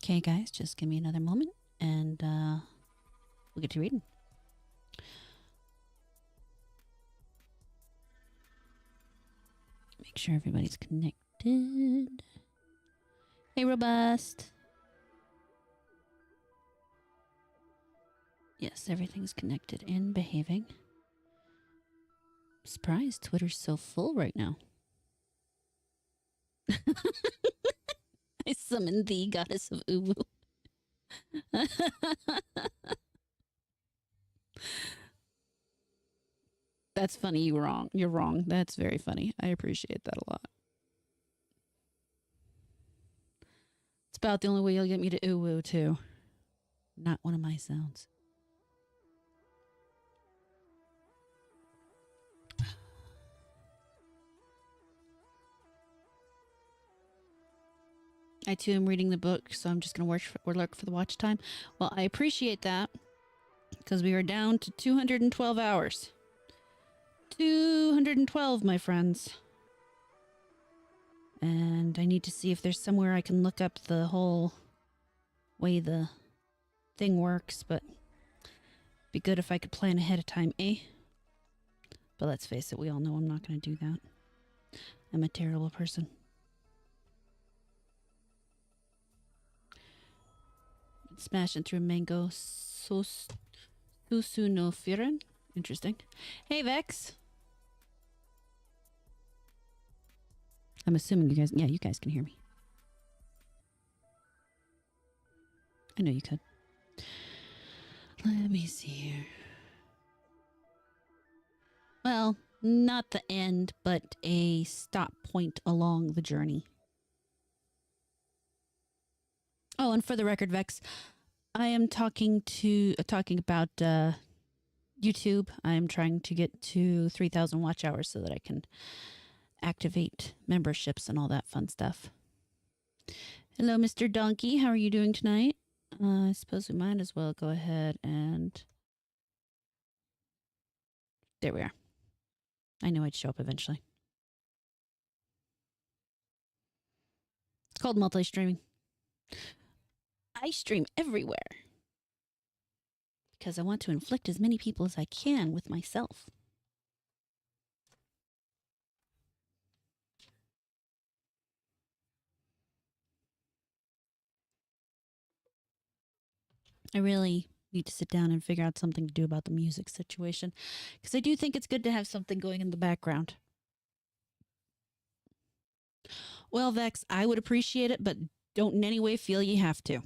Okay, guys, just give me another moment and we'll get to reading. Make sure everybody's connected. Hey, Robust. Yes, everything's connected and behaving. Surprised Twitter's so full right now. I summoned thee, goddess of Uwu. That's funny. You're wrong. You're wrong. That's very funny. I appreciate that a lot. It's about the only way you'll get me to Uwu, too. Not one of my sounds. I too am reading the book, so I'm just going to work for the watch time. Well, I appreciate that because we are down to 212 hours. 212, my friends. And I need to see if there's somewhere I can look up the whole way the thing works, but it'd be good if I could plan ahead of time, eh? But let's face it, we all know I'm not going to do that. I'm a terrible person. Smashing through mango Susu no Firen. Interesting. Hey, Vex. I'm assuming you guys can hear me. I know you could. Let me see here. Well, not the end, but a stop point along the journey. Oh, and for the record, Vex, I am talking about YouTube. I am trying to get to 3,000 watch hours so that I can activate memberships and all that fun stuff. Hello, Mr. Donkey. How are you doing tonight? I suppose we might as well go ahead and... There we are. I knew I'd show up eventually. It's called multi-streaming. I stream everywhere because I want to inflict as many people as I can with myself. I really need to sit down and figure out something to do about the music situation because I do think it's good to have something going in the background. Well, Vex, I would appreciate it, but don't in any way feel you have to.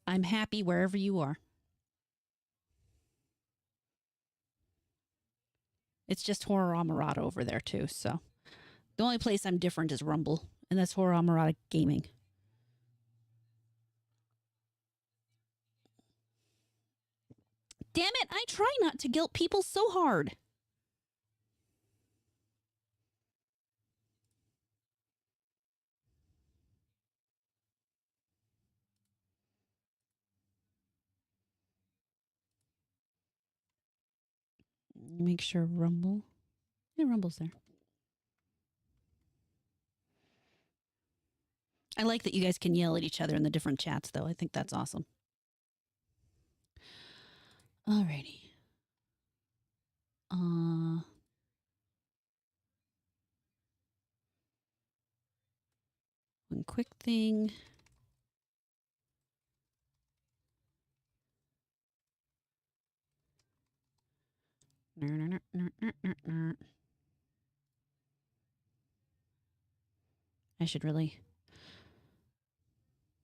I'm happy wherever you are. It's just Horror Amarada over there, too. So the only place I'm different is Rumble, and that's Horror Amarada Gaming. Damn it, I try not to guilt people so hard. Make sure Rumble. Yeah, Rumble's there. I like that you guys can yell at each other in the different chats, though. I think that's awesome. Alrighty. One quick thing. I should really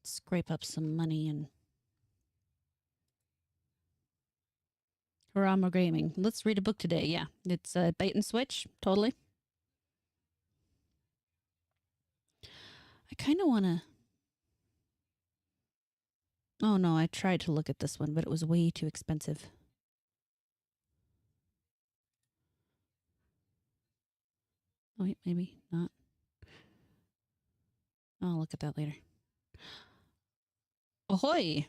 scrape up some money and Harama Gaming. Let's read a book today. Yeah, it's a bait and switch. Totally. I kind of want to... Oh, no, I tried to look at this one, but it was way too expensive. Oh, wait, maybe not. I'll look at that later. Ahoy!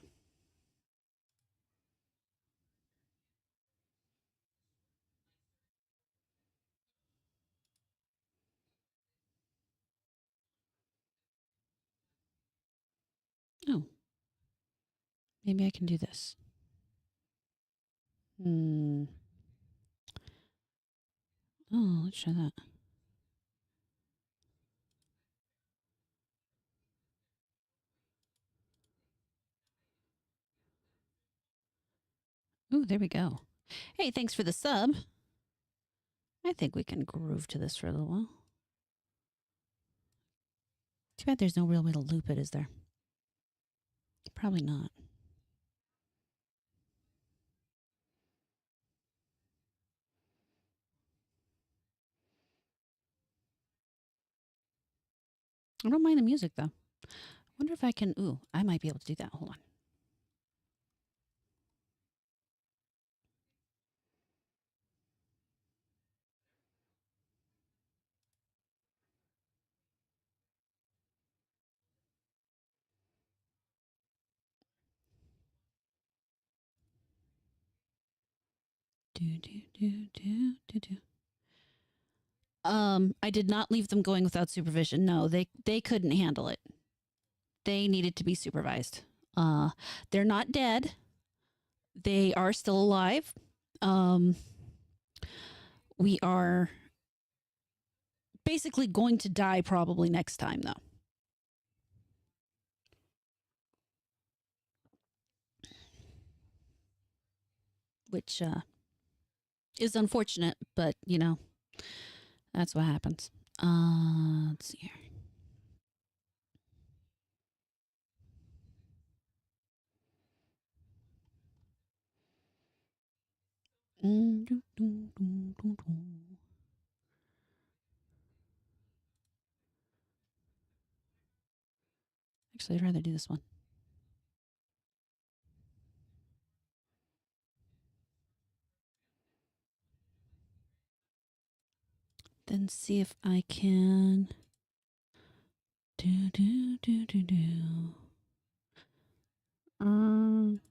Oh. Maybe I can do this. Oh, let's try that. Ooh, there we go. Hey, thanks for the sub. I think we can groove to this for a little while. Too bad there's no real way to loop it, is there? Probably not. I don't mind the music, though. Wonder if I can... Ooh, I might be able to do that. Hold on. Do. I did not leave them going without supervision. No, they couldn't handle it. They needed to be supervised. They're not dead. They are still alive. We are basically going to die probably next time, though. Which is unfortunate, but you know, that's what happens. Let's see here. Actually, I'd rather do this one. Then see if I can do.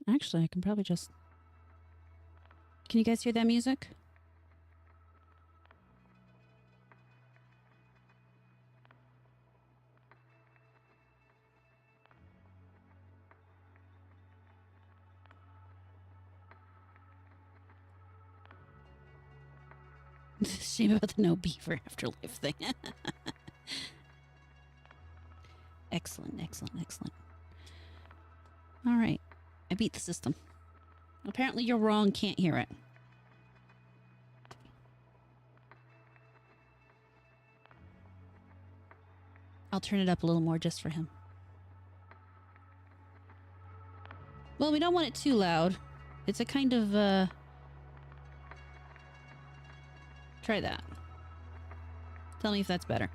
Actually, I can probably just. Can you guys hear that music? Shame about the no beaver afterlife thing. Excellent. All right. I beat the system. Apparently you're wrong, can't hear it. I'll turn it up a little more just for him. Well, we don't want it too loud. It's a kind of, try that. Tell me if that's better.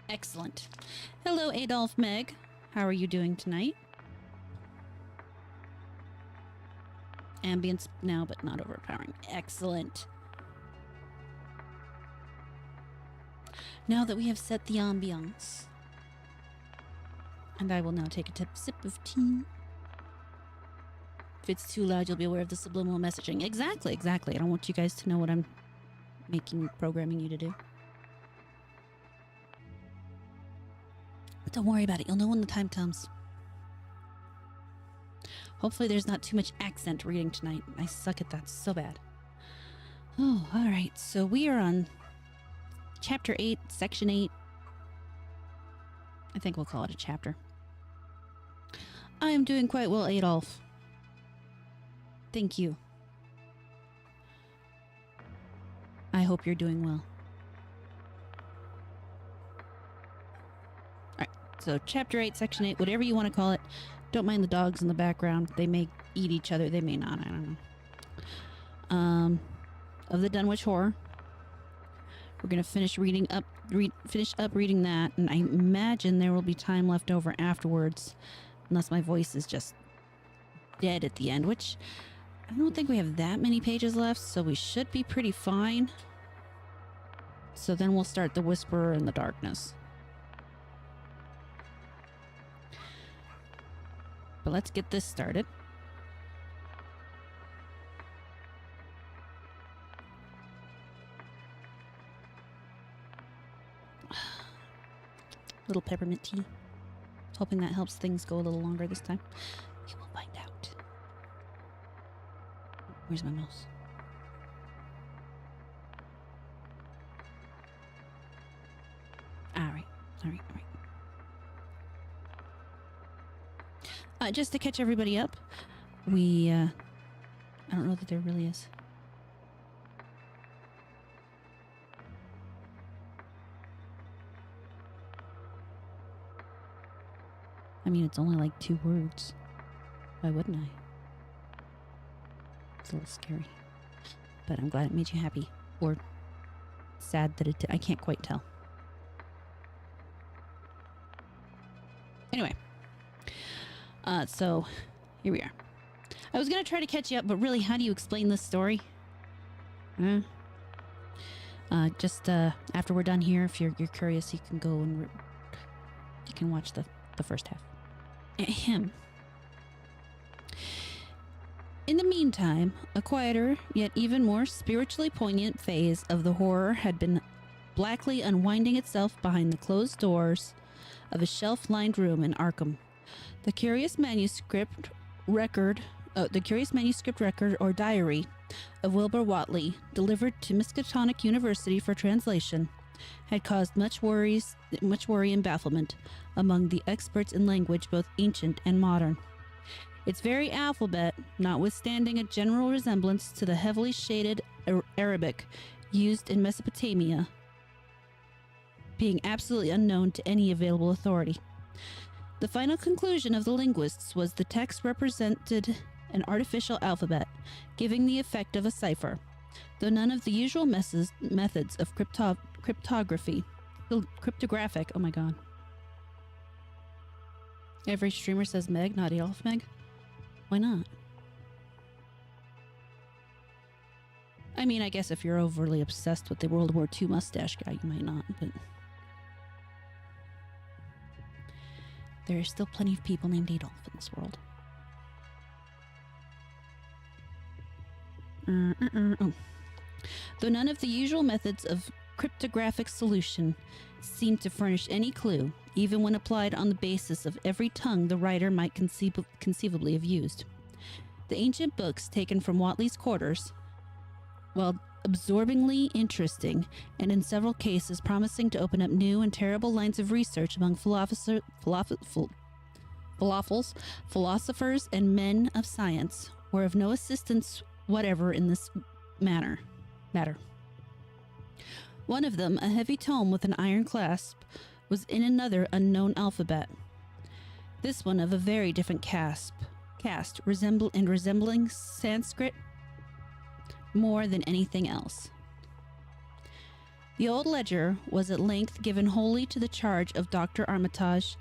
Excellent. Hello, Adolf Meg. How are you doing tonight? Ambience now, but not overpowering. Excellent. Now that we have set the ambiance, and I will now take a sip of tea. If it's too loud, you'll be aware of the subliminal messaging. Exactly. I don't want you guys to know what I'm programming you to do. But don't worry about it. You'll know when the time comes. Hopefully there's not too much accent reading tonight. I suck at that so bad. Oh, all right. So we are on Chapter 8, Section 8. I think we'll call it a chapter. I am doing quite well, Adolf. Thank you. I hope you're doing well. All right. So Chapter 8, Section 8, whatever you want to call it. Don't mind the dogs in the background. They may eat each other. They may not. I don't know. Of the Dunwich Horror. We're going to finish reading that, and I imagine there will be time left over afterwards, unless my voice is just dead at the end, which I don't think we have that many pages left, so we should be pretty fine. So then we'll start the Whisperer in the Darkness. But let's get this started. little peppermint tea. Hoping that helps things go a little longer this time. We will find out. Where's my mouse? All right. Just to catch everybody up, I don't know that there really is. I mean, it's only like 2 words. Why wouldn't I? It's a little scary. But I'm glad it made you happy. Or sad that it did. I can't quite tell. Anyway. So, here we are. I was going to try to catch you up, but really, how do you explain this story? Just after we're done here, if you're curious, you can go and you can watch the first half. Ahem. In the meantime, a quieter, yet even more spiritually poignant phase of the horror had been blackly unwinding itself behind the closed doors of a shelf-lined room in Arkham. The curious manuscript record or diary of Wilbur Whatley, delivered to Miskatonic University for translation, had caused much worry and bafflement among the experts in language both ancient and modern. Its very alphabet, notwithstanding a general resemblance to the heavily shaded Arabic used in Mesopotamia, being absolutely unknown to any available authority. The final conclusion of the linguists was the text represented an artificial alphabet, giving the effect of a cipher, though none of the usual methods of cryptographic, oh my god. Every streamer says Meg, not Adolf Meg. Why not? I mean, I guess if you're overly obsessed with the World War II mustache guy, you might not, but there are still plenty of people named Adolf in this world. Oh. Though none of the usual methods of cryptographic solution seemed to furnish any clue, even when applied on the basis of every tongue the writer might conceivably have used. The ancient books taken from Whatley's quarters, while absorbingly interesting and in several cases promising to open up new and terrible lines of research among philosophers and men of science, were of no assistance whatever in this matter. One of them, a heavy tome with an iron clasp, was in another unknown alphabet. This one of a very different caste, resembling Sanskrit more than anything else. The old ledger was at length given wholly to the charge of Dr. Armitage,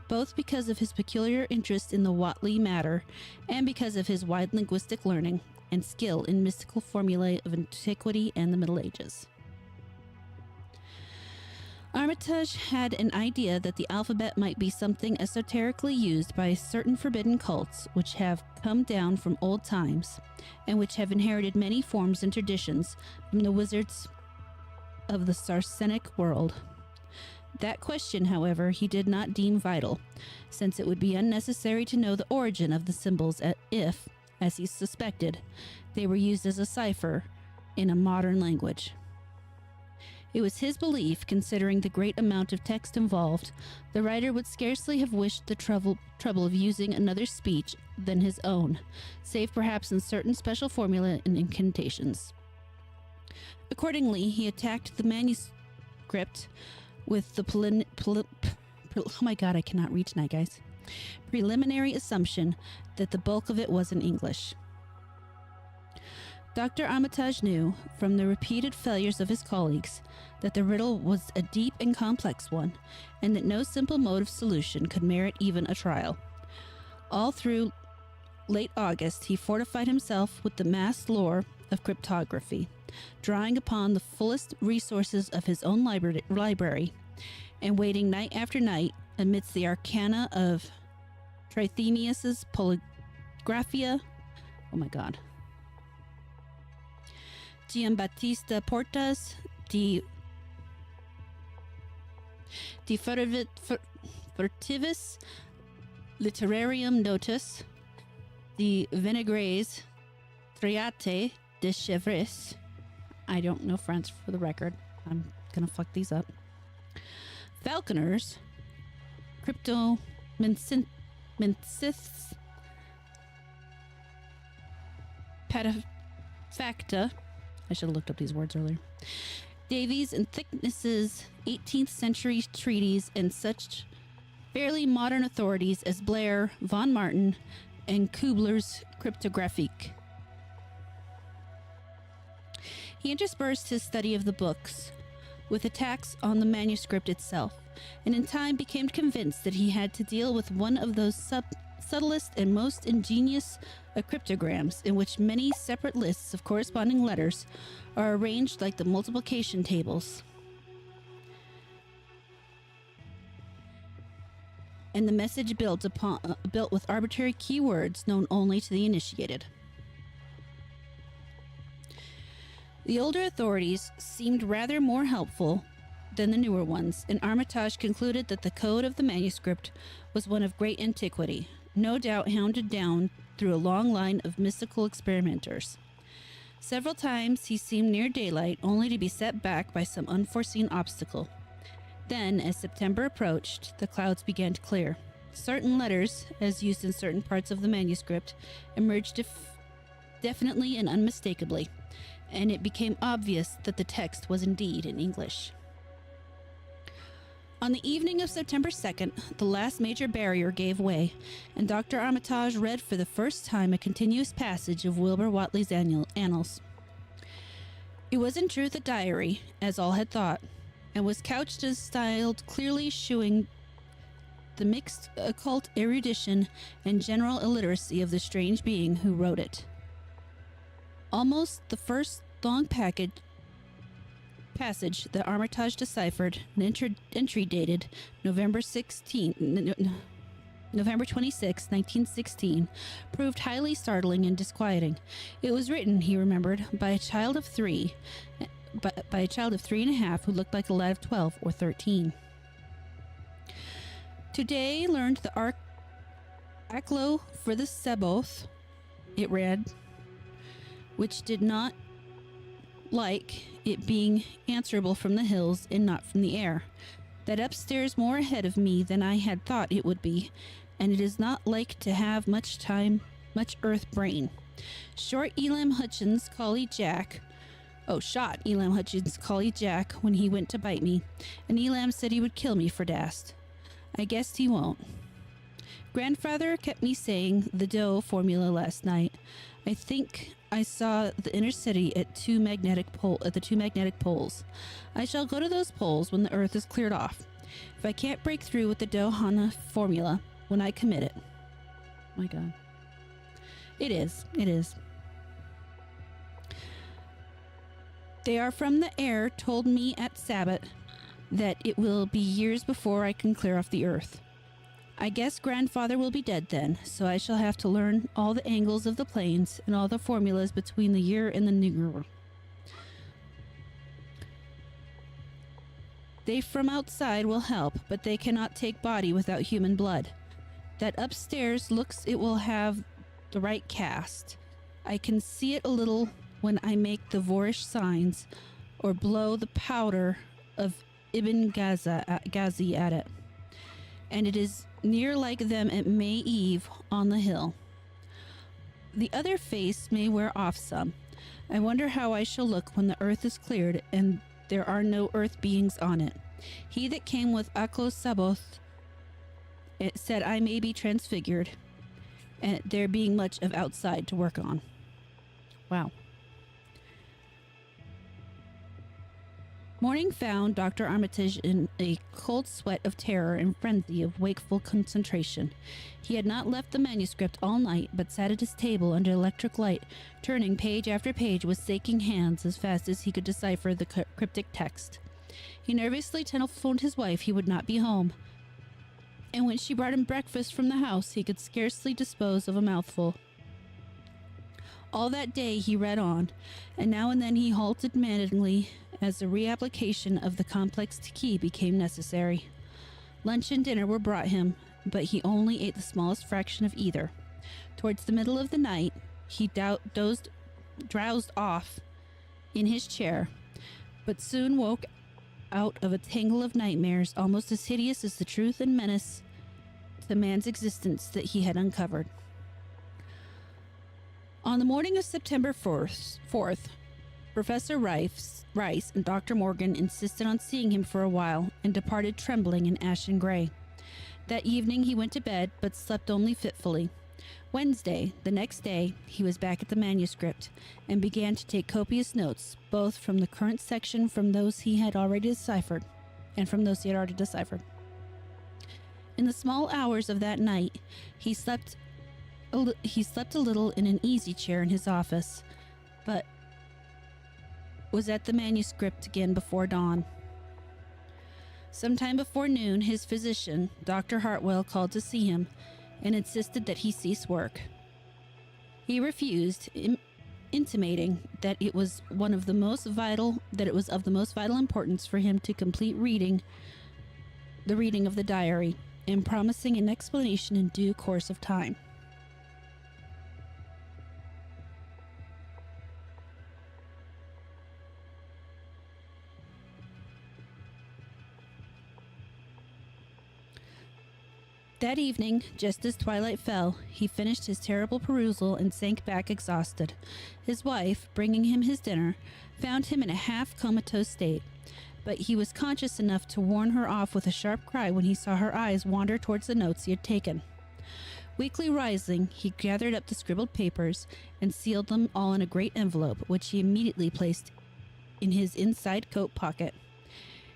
both because of his peculiar interest in the Whatley matter and because of his wide linguistic learning and skill in mystical formulae of antiquity and the Middle Ages. Armitage had an idea that the alphabet might be something esoterically used by certain forbidden cults which have come down from old times and which have inherited many forms and traditions from the wizards of the Saracenic world. That question, however, he did not deem vital, since it would be unnecessary to know the origin of the symbols if, as he suspected, they were used as a cipher in a modern language. It was his belief, considering the great amount of text involved, the writer would scarcely have wished the trouble of using another speech than his own, save perhaps in certain special formulae and incantations. Accordingly, he attacked the manuscript with the oh my god, I cannot read tonight, guys. Preliminary assumption that the bulk of it was in English. Dr. Armitage knew, from the repeated failures of his colleagues, that the riddle was a deep and complex one, and that no simple mode of solution could merit even a trial. All through late August, he fortified himself with the massed lore of cryptography, drawing upon the fullest resources of his own library, and waiting night after night amidst the arcana of Trithemius's Polygraphia. Oh my god. Giambattista Porta's de De Furtivis Literarium Notus, the Vinegres Triate de Chevres. I don't know French for the record. I'm gonna fuck these up. Falconers, Cryptomensis, Patafacta. I should have looked up these words earlier. Davies and Thicknesses, 18th century treaties, and such fairly modern authorities as Blair, von Martin, and Kubler's Cryptographique. He interspersed his study of the books with attacks on the manuscript itself, and in time became convinced that he had to deal with one of those subtlest and most ingenious of cryptograms, in which many separate lists of corresponding letters are arranged like the multiplication tables, and the message built with arbitrary keywords known only to the initiated. The older authorities seemed rather more helpful than the newer ones, and Armitage concluded that the code of the manuscript was one of great antiquity, no doubt hounded down through a long line of mystical experimenters. Several times he seemed near daylight, only to be set back by some unforeseen obstacle. Then, as September approached, the clouds began to clear. Certain letters, as used in certain parts of the manuscript, emerged definitely and unmistakably, and it became obvious that the text was indeed in English. On the evening of September 2nd, the last major barrier gave way, and Dr. Armitage read for the first time a continuous passage of Wilbur Whately's Annals. It was in truth a diary, as all had thought, and was couched and styled clearly shewing the mixed occult erudition and general illiteracy of the strange being who wrote it. Almost the first long passage that Armitage deciphered, an entry dated November 26, 1916, proved highly startling and disquieting. It was written, he remembered, by a child of 3, by a child of 3.5 who looked like a lad of 12 or 13. Today learned the Aclo for the Seboth, it read, which did not like it being answerable from the hills and not from the air. That upstairs more ahead of me than I had thought it would be, and it is not like to have much earth brain. Short Elam Hutchins' collie Jack, shot Elam Hutchins' collie Jack when he went to bite me, and Elam said he would kill me for dast. I guessed he won't. Grandfather kept me saying the dough formula last night. I think I saw the inner city at the two magnetic poles. I shall go to those poles when the earth is cleared off. If I can't break through with the Dohana formula when I commit it. My God. It is. They are from the air told me at Sabbath that it will be years before I can clear off the earth. I guess grandfather will be dead then, so I shall have to learn all the angles of the planes and all the formulas between the year and the new. They from outside will help, but they cannot take body without human blood. That upstairs looks it will have the right cast. I can see it a little when I make the Vorish signs or blow the powder of Ibn Ghazi at it. And it is near like them at May Eve on the hill. The other face may wear off some. I wonder how I shall look when the earth is cleared and there are no earth beings on it. He that came with Aklo Saboth said I may be transfigured, and there being much of outside to work on. Wow. Morning found Dr. Armitage in a cold sweat of terror and frenzy of wakeful concentration. He had not left the manuscript all night, but sat at his table under electric light, turning page after page with shaking hands as fast as he could decipher the cryptic text. He nervously telephoned his wife he would not be home, and when she brought him breakfast from the house, he could scarcely dispose of a mouthful. All that day he read on, and now and then he halted maddeningly as the reapplication of the complex key became necessary. Lunch and dinner were brought him, but he only ate the smallest fraction of either. Towards the middle of the night, he drowsed off in his chair, but soon woke out of a tangle of nightmares almost as hideous as the truth and menace to man's existence that he had uncovered. On the morning of September 4th, Professor Rice and Dr. Morgan insisted on seeing him for a while and departed trembling in ashen gray. That evening he went to bed, but slept only fitfully. Wednesday, the next day, he was back at the manuscript and began to take copious notes, both from the current section from those he had already deciphered. In the small hours of that night, he slept a little in an easy chair in his office, but was at the manuscript again before dawn. Sometime before noon, his physician, Dr. Hartwell, called to see him and insisted that he cease work. He refused, intimating that it was of the most vital importance for him to complete the reading of the diary, and promising an explanation in due course of time. That evening, just as twilight fell, he finished his terrible perusal and sank back exhausted. His wife, bringing him his dinner, found him in a half-comatose state, but he was conscious enough to warn her off with a sharp cry when he saw her eyes wander towards the notes he had taken. Weakly rising, he gathered up the scribbled papers and sealed them all in a great envelope, which he immediately placed in his inside coat pocket.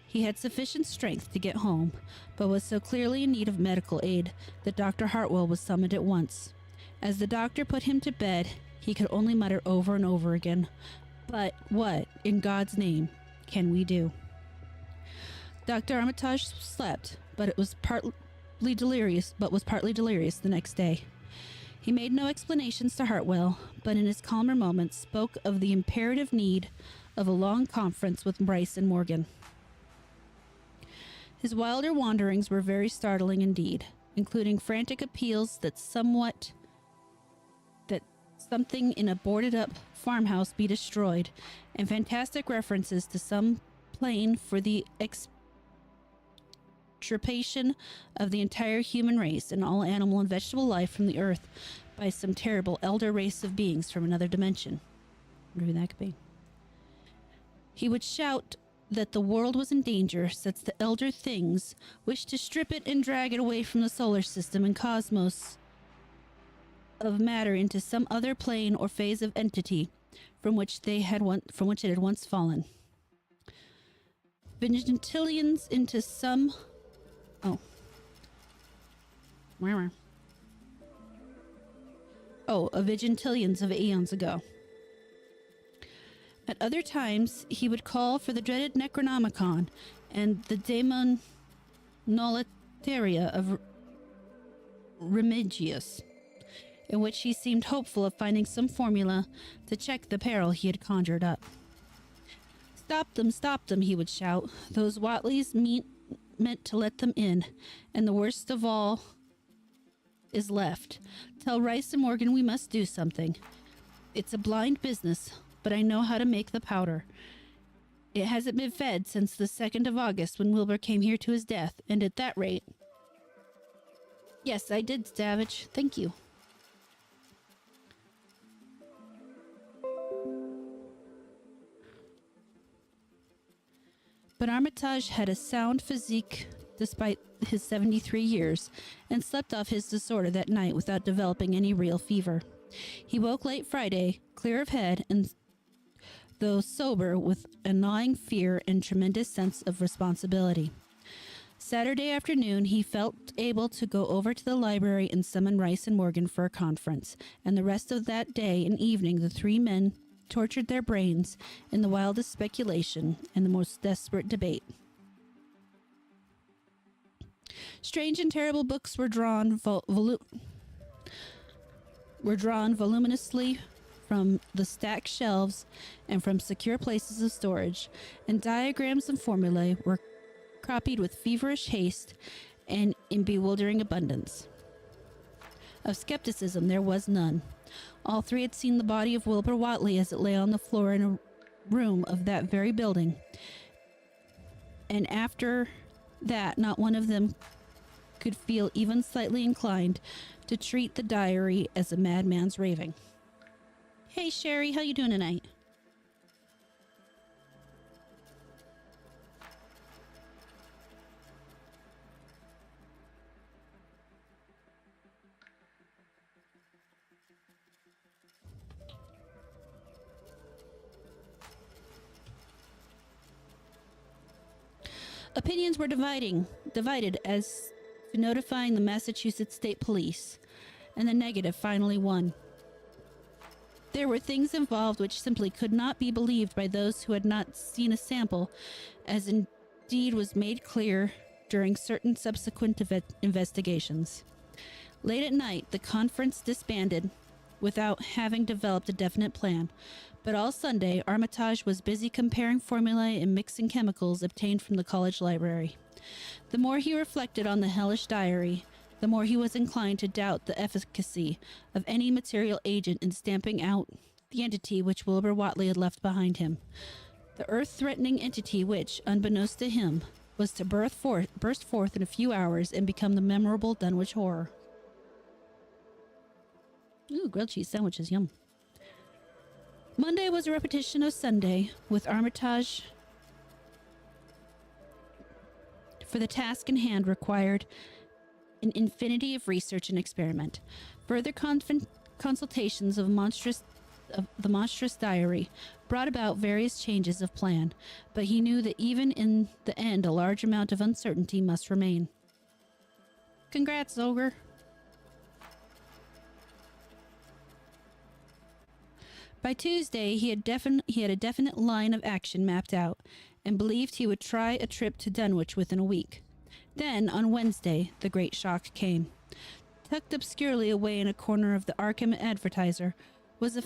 He had sufficient strength to get home, but was so clearly in need of medical aid that Dr. Hartwell was summoned at once. As the doctor put him to bed, he could only mutter over and over again, "But what, in God's name, can we do?" Dr. Armitage slept, but was partly delirious the next day. He made no explanations to Hartwell, but in his calmer moments spoke of the imperative need of a long conference with Rice and Morgan. His wilder wanderings were very startling indeed, including frantic appeals that something in a boarded-up farmhouse be destroyed, and fantastic references to some plan for the extirpation of the entire human race and all animal and vegetable life from the earth by some terrible elder race of beings from another dimension. I wonder who that could be. He would shout that the world was in danger, since the elder things wished to strip it and drag it away from the solar system and cosmos of matter into some other plane or phase of entity from which it had once fallen. Vigintillions into some a vigintillions of aeons ago. At other times, he would call for the dreaded Necronomicon and the Daemon Nolitaria of Remigius, in which he seemed hopeful of finding some formula to check the peril he had conjured up. Stop them, he would shout. Those Watleys meant to let them in, and the worst of all is left. Tell Rice and Morgan we must do something. It's a blind business, but I know how to make the powder. It hasn't been fed since the 2nd of August when Wilbur came here to his death, and at that rate... Yes, I did, Savage. Thank you. But Armitage had a sound physique despite his 73 years, and slept off his disorder that night without developing any real fever. He woke late Friday, clear of head, and though sober, with a gnawing fear and tremendous sense of responsibility. Saturday afternoon, he felt able to go over to the library and summon Rice and Morgan for a conference, and the rest of that day and evening the three men tortured their brains in the wildest speculation and the most desperate debate. Strange and terrible books were drawn voluminously from the stacked shelves and from secure places of storage, and diagrams and formulae were copied with feverish haste and in bewildering abundance. Of skepticism there was none. All three had seen the body of Wilbur Whatley as it lay on the floor in a room of that very building, and after that not one of them could feel even slightly inclined to treat the diary as a madman's raving. Hey Sherry, how you doing tonight? Opinions were divided as to notifying the Massachusetts State Police, and the negative finally won. There were things involved which simply could not be believed by those who had not seen a sample, as indeed was made clear during certain subsequent investigations. Late at night, the conference disbanded without having developed a definite plan, but all Sunday, Armitage was busy comparing formulae and mixing chemicals obtained from the college library. The more he reflected on the hellish diary, the more he was inclined to doubt the efficacy of any material agent in stamping out the entity which Wilbur Whatley had left behind him. The earth-threatening entity which, unbeknownst to him, was to burst forth in a few hours and become the memorable Dunwich Horror. Ooh, grilled cheese sandwiches, yum. Monday was a repetition of Sunday, with Armitage for the task in hand required an infinity of research and experiment. Further consultations of the monstrous diary brought about various changes of plan, but he knew that even in the end a large amount of uncertainty must remain. Congrats, Ogre. By Tuesday, he had a definite line of action mapped out, and believed he would try a trip to Dunwich within a week. Then, on Wednesday, the great shock came. Tucked obscurely away in a corner of the Arkham Advertiser was a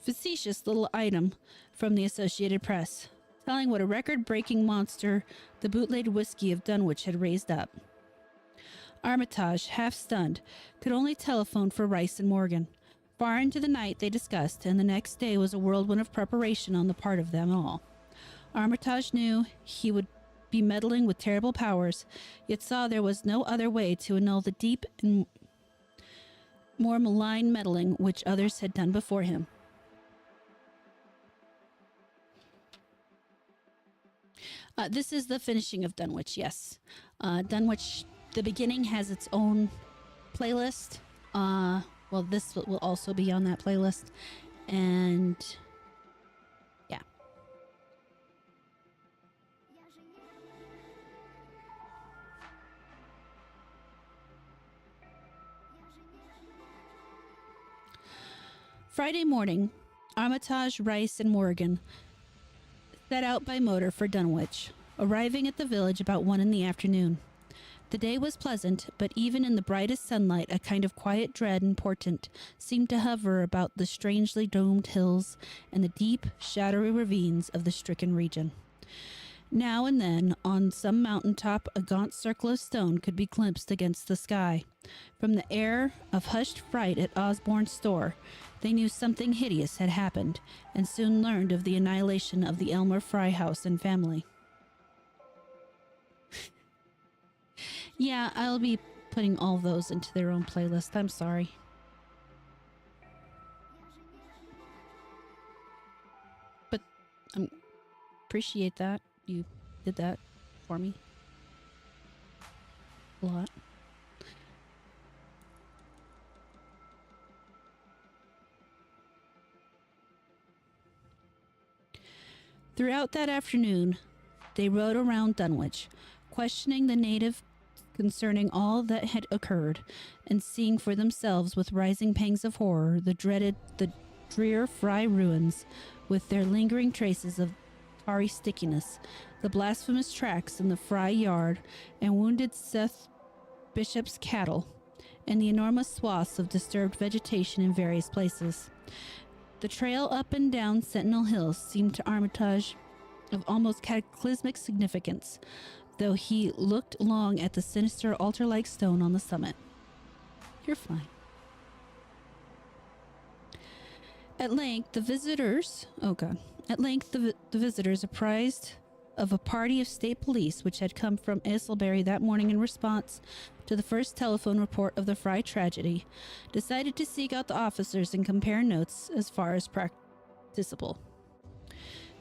facetious little item from the Associated Press, telling what a record-breaking monster the bootlegged whiskey of Dunwich had raised up. Armitage, half stunned, could only telephone for Rice and Morgan. Far into the night they discussed, and the next day was a whirlwind of preparation on the part of them all. Armitage knew he would be meddling with terrible powers, yet saw there was no other way to annul the deep and more malign meddling which others had done before him. This is the finishing of Dunwich, yes. Dunwich, the beginning, has its own playlist. Well, this will also be on that playlist. And yeah. Friday morning, Armitage, Rice, and Morgan set out by motor for Dunwich, arriving at the village about 1 in the afternoon. The day was pleasant, but even in the brightest sunlight a kind of quiet dread and portent seemed to hover about the strangely domed hills and the deep, shadowy ravines of the stricken region. Now and then, on some mountain top, a gaunt circle of stone could be glimpsed against the sky. From the air of hushed fright at Osborne's store, they knew something hideous had happened, and soon learned of the annihilation of the Elmer Fry house and family. Yeah, I'll be putting all those into their own playlist. I'm sorry. But I appreciate that. You did that for me. A lot. Throughout that afternoon, they rode around Dunwich, questioning the native concerning all that had occurred, and seeing for themselves with rising pangs of horror the drear Fry ruins, with their lingering traces of tarry stickiness, the blasphemous tracks in the Fry yard, and wounded Seth Bishop's cattle, and the enormous swaths of disturbed vegetation in various places. The trail up and down Sentinel Hills seemed to Armitage of almost cataclysmic significance, though he looked long at the sinister altar-like stone on the summit. You're fine. At length, the visitors, apprised of a party of state police which had come from Aylesbury that morning in response to the first telephone report of the Fry tragedy, decided to seek out the officers and compare notes as far as practicable.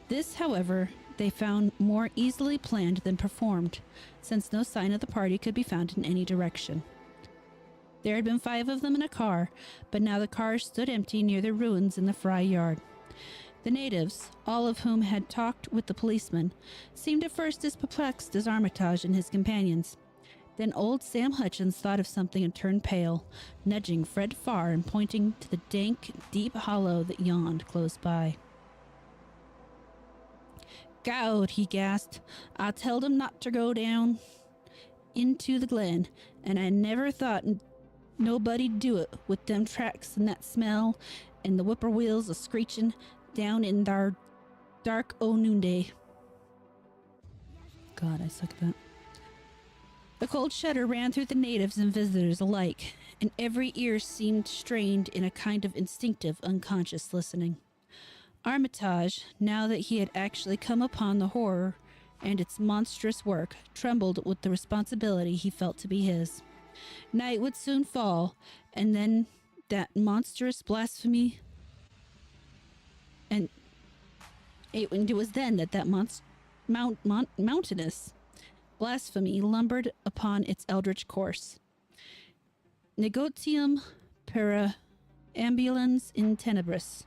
This, however, they found more easily planned than performed, since no sign of the party could be found in any direction. There had been 5 of them in a car, but now the cars stood empty near the ruins in the Fry yard. The natives, all of whom had talked with the policeman, seemed at first as perplexed as Armitage and his companions. Then old Sam Hutchins thought of something and turned pale, nudging Fred Farr and pointing to the dank, deep hollow that yawned close by. "God," he gasped, "I telled 'em not ter go down into the glen, and I never thought nobody'd do it with them tracks and that smell and the whippoorwills a screechin' down in thar dark o' noonday." God, I suck at that. A cold shudder ran through the natives and visitors alike, and every ear seemed strained in a kind of instinctive, unconscious listening. Armitage, now that he had actually come upon the horror and its monstrous work, trembled with the responsibility he felt to be his. Night would soon fall, and then that monstrous blasphemy, and it was then that mountainous blasphemy lumbered upon its eldritch course. Negotium per ambulans in tenebris.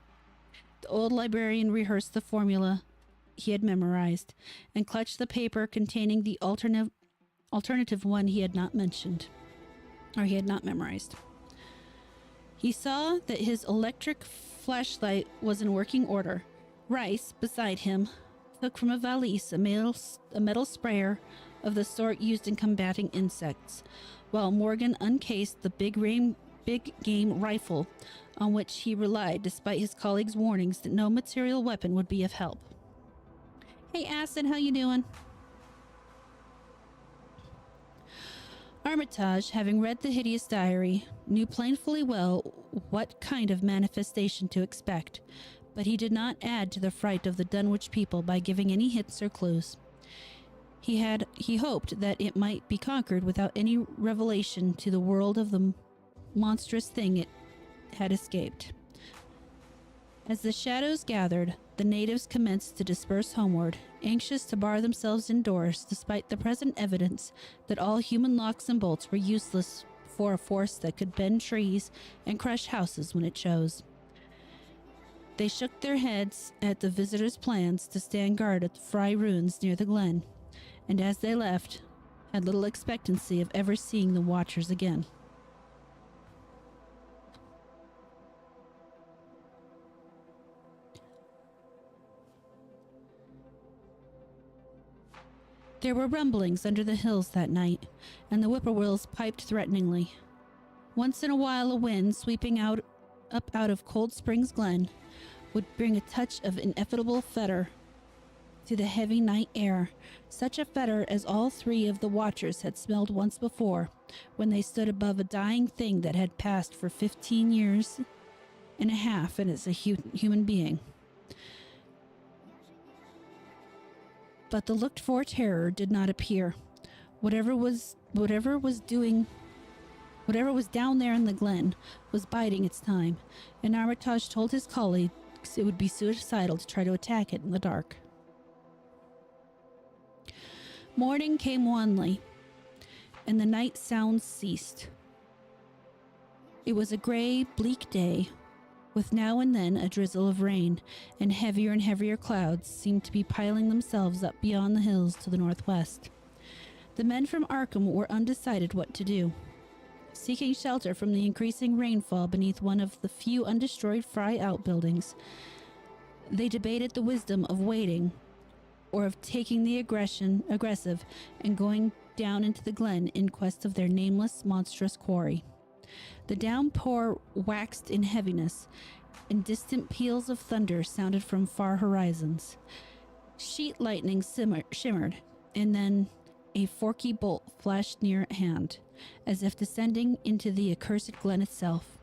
The old librarian rehearsed the formula he had memorized, and clutched the paper containing the alternative one he had not mentioned, or he had not memorized. He saw that his electric flashlight was in working order. Rice, beside him, took from a valise a metal sprayer of the sort used in combating insects, while Morgan uncased the big game rifle on which he relied despite his colleagues' warnings that no material weapon would be of help. "Hey, Acid, how you doing?" Armitage, having read the hideous diary, knew plainly well what kind of manifestation to expect, but he did not add to the fright of the Dunwich people by giving any hints or clues. He hoped that it might be conquered without any revelation to the world of the monstrous thing it had escaped. As the shadows gathered, the natives commenced to disperse homeward, anxious to bar themselves indoors despite the present evidence that all human locks and bolts were useless for a force that could bend trees and crush houses when it chose. They shook their heads at the visitors' plans to stand guard at the Fry ruins near the glen, and as they left, had little expectancy of ever seeing the watchers again. There were rumblings under the hills that night, and the whippoorwills piped threateningly. Once in a while a wind, sweeping up out of Cold Springs Glen, would bring a touch of ineffable fetor to the heavy night air, such a fetor as all 3 of the watchers had smelled once before, when they stood above a dying thing that had passed for 15 years and a half as a human being. But the looked-for terror did not appear. Whatever was down there in the glen was biding its time, and Armitage told his colleagues it would be suicidal to try to attack it in the dark. Morning came wanly, and the night sounds ceased. It was a gray, bleak day, with now and then a drizzle of rain, and heavier clouds seemed to be piling themselves up beyond the hills to the northwest. The men from Arkham were undecided what to do. Seeking shelter from the increasing rainfall beneath one of the few undestroyed Fry outbuildings, they debated the wisdom of waiting, or of taking the aggressive and going down into the glen in quest of their nameless, monstrous quarry. The downpour waxed in heaviness, and distant peals of thunder sounded from far horizons. Sheet lightning shimmered, and then a forky bolt flashed near at hand, as if descending into the accursed glen itself.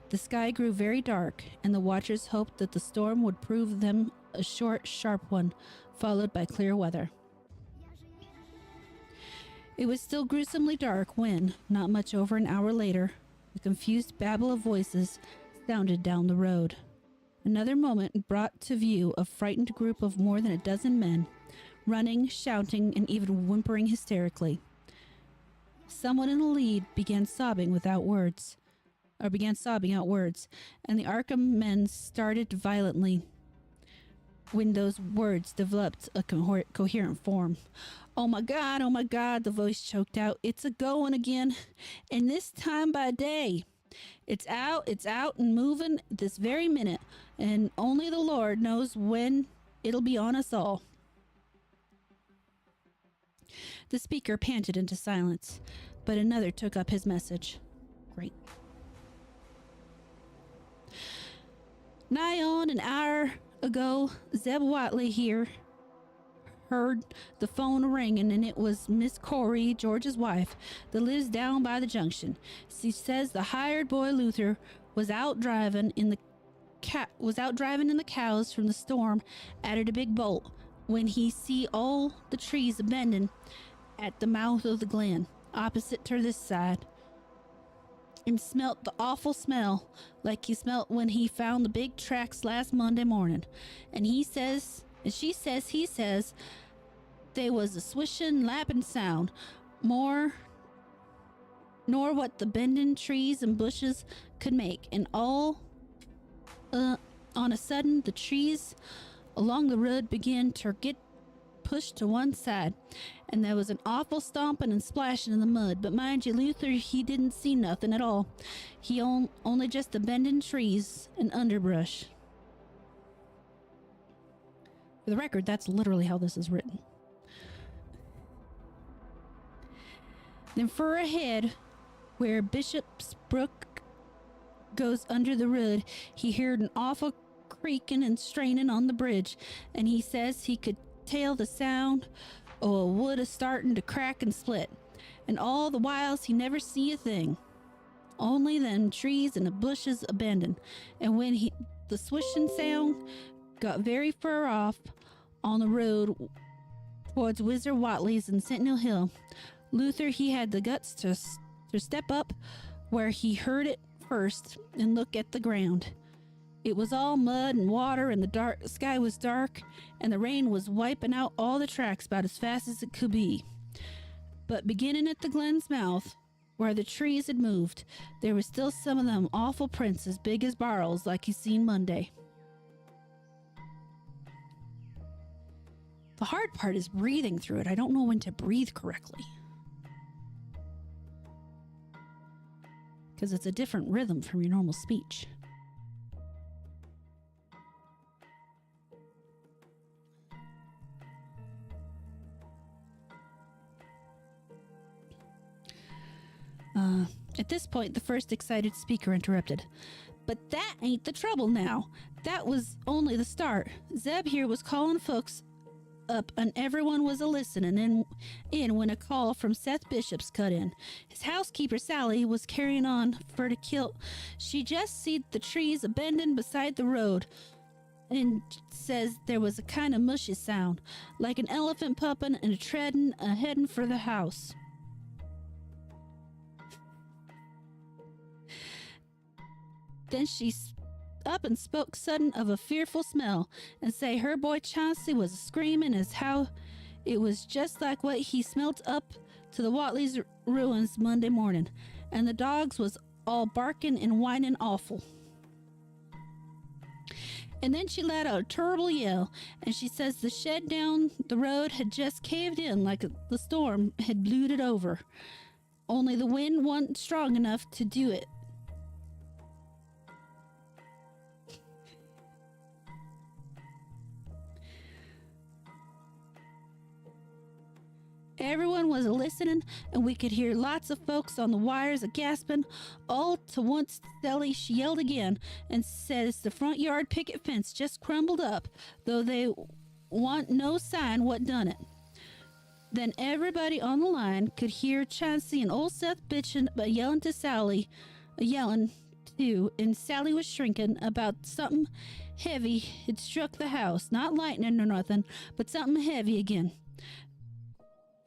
The sky grew very dark, and the watchers hoped that the storm would prove them a short, sharp one, followed by clear weather. It was still gruesomely dark when, not much over an hour later, a confused babble of voices sounded down the road. Another moment brought to view a frightened group of more than a dozen men, running, shouting, and even whimpering hysterically. Someone in the lead began sobbing out words, and the Arkham men started violently when those words developed a coherent form. Oh my God, the voice choked out. It's a-going again, and this time by day. It's out and moving this very minute, and only the Lord knows when it'll be on us all. The speaker panted into silence, but another took up his message. Great. Nigh on an hour ago, Zeb Watley here heard the phone ringing, and it was Miss Corey, George's wife, that lives down by the junction. She says the hired boy Luther was out driving in the cows from the storm at a big bolt when he see all the trees bending at the mouth of the glen opposite to this side, and smelt the awful smell like he smelt when he found the big tracks last Monday morning. And he says there was a swishing, lapping sound, more nor what the bending trees and bushes could make, and all on a sudden the trees along the road began to get pushed to one side, and there was an awful stomping and splashing in the mud. But mind you, Luther, he didn't see nothing at all. He only just the bending trees and underbrush. For the record, that's literally how this is written. Then fur ahead, where Bishop's Brook goes under the road, he heard an awful creaking and straining on the bridge, and he says he could tell the sound o' wood a-starting to crack and split, and all the whiles he never see a thing, only them trees and the bushes a-bending. And when the swishing sound got very far off on the road towards Wizard Watley's and Sentinel Hill, Luther, he had the guts to step up where he heard it first and look at the ground. It was all mud and water, and the sky was dark, and the rain was wiping out all the tracks about as fast as it could be. But beginning at the glen's mouth, where the trees had moved, there was still some of them awful prints as big as barrels like you seen Monday. The hard part is breathing through it. I don't know when to breathe correctly, because it's a different rhythm from your normal speech. At this point, the first excited speaker interrupted. But that ain't the trouble now. That was only the start. Zeb here was calling folks up, and everyone was a-listening in when a call from Seth Bishop's cut in. His housekeeper, Sally, was carrying on for to kill. She just seed the trees a-bending beside the road, and says there was a kind of mushy sound, like an elephant pupping and a treading a-heading for the house. Then she up and spoke sudden of a fearful smell, and say her boy Chauncey was screaming as how it was just like what he smelt up to the Watley's ruins Monday morning, and the dogs was all barking and whining awful. And then she let out a terrible yell, and she says the shed down the road had just caved in like the storm had blewed it over, only the wind wasn't strong enough to do it. Everyone was listening, and we could hear lots of folks on the wires a gasping. All to once, Sally, she yelled again and says the front yard picket fence just crumbled up, though they want no sign what done it. Then everybody on the line could hear Chauncey and old Seth bitching, but yelling to Sally, yelling too, and Sally was shrinking about something heavy had struck the house. Not lightning or nothing, but something heavy again.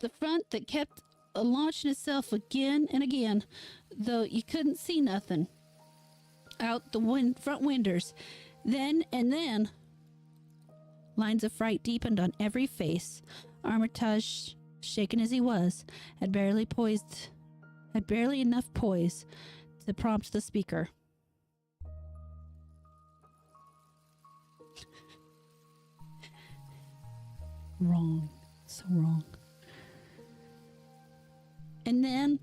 The front that kept launching itself again and again, though you couldn't see nothing out the front windows. Then and then, lines of fright deepened on every face. Armitage, shaken as he was, had barely enough poise to prompt the speaker. Wrong. So wrong. And then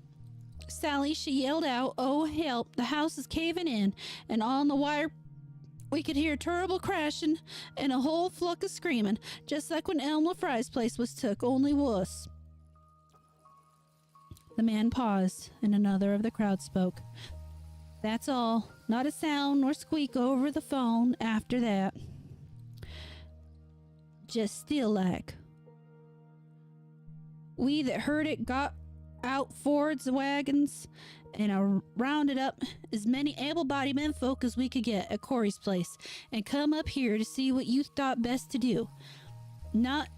Sally, she yelled out, "Oh, help, the house is caving in." And on the wire, we could hear terrible crashing and a whole flock of screaming, just like when Elma Fry's place was took, only worse. The man paused, and another of the crowd spoke. That's all. Not a sound nor squeak over the phone after that. Just still like. We that heard it got out Ford's wagons and rounded up as many able-bodied menfolk as we could get at Corey's place and come up here to see what you thought best to do. Not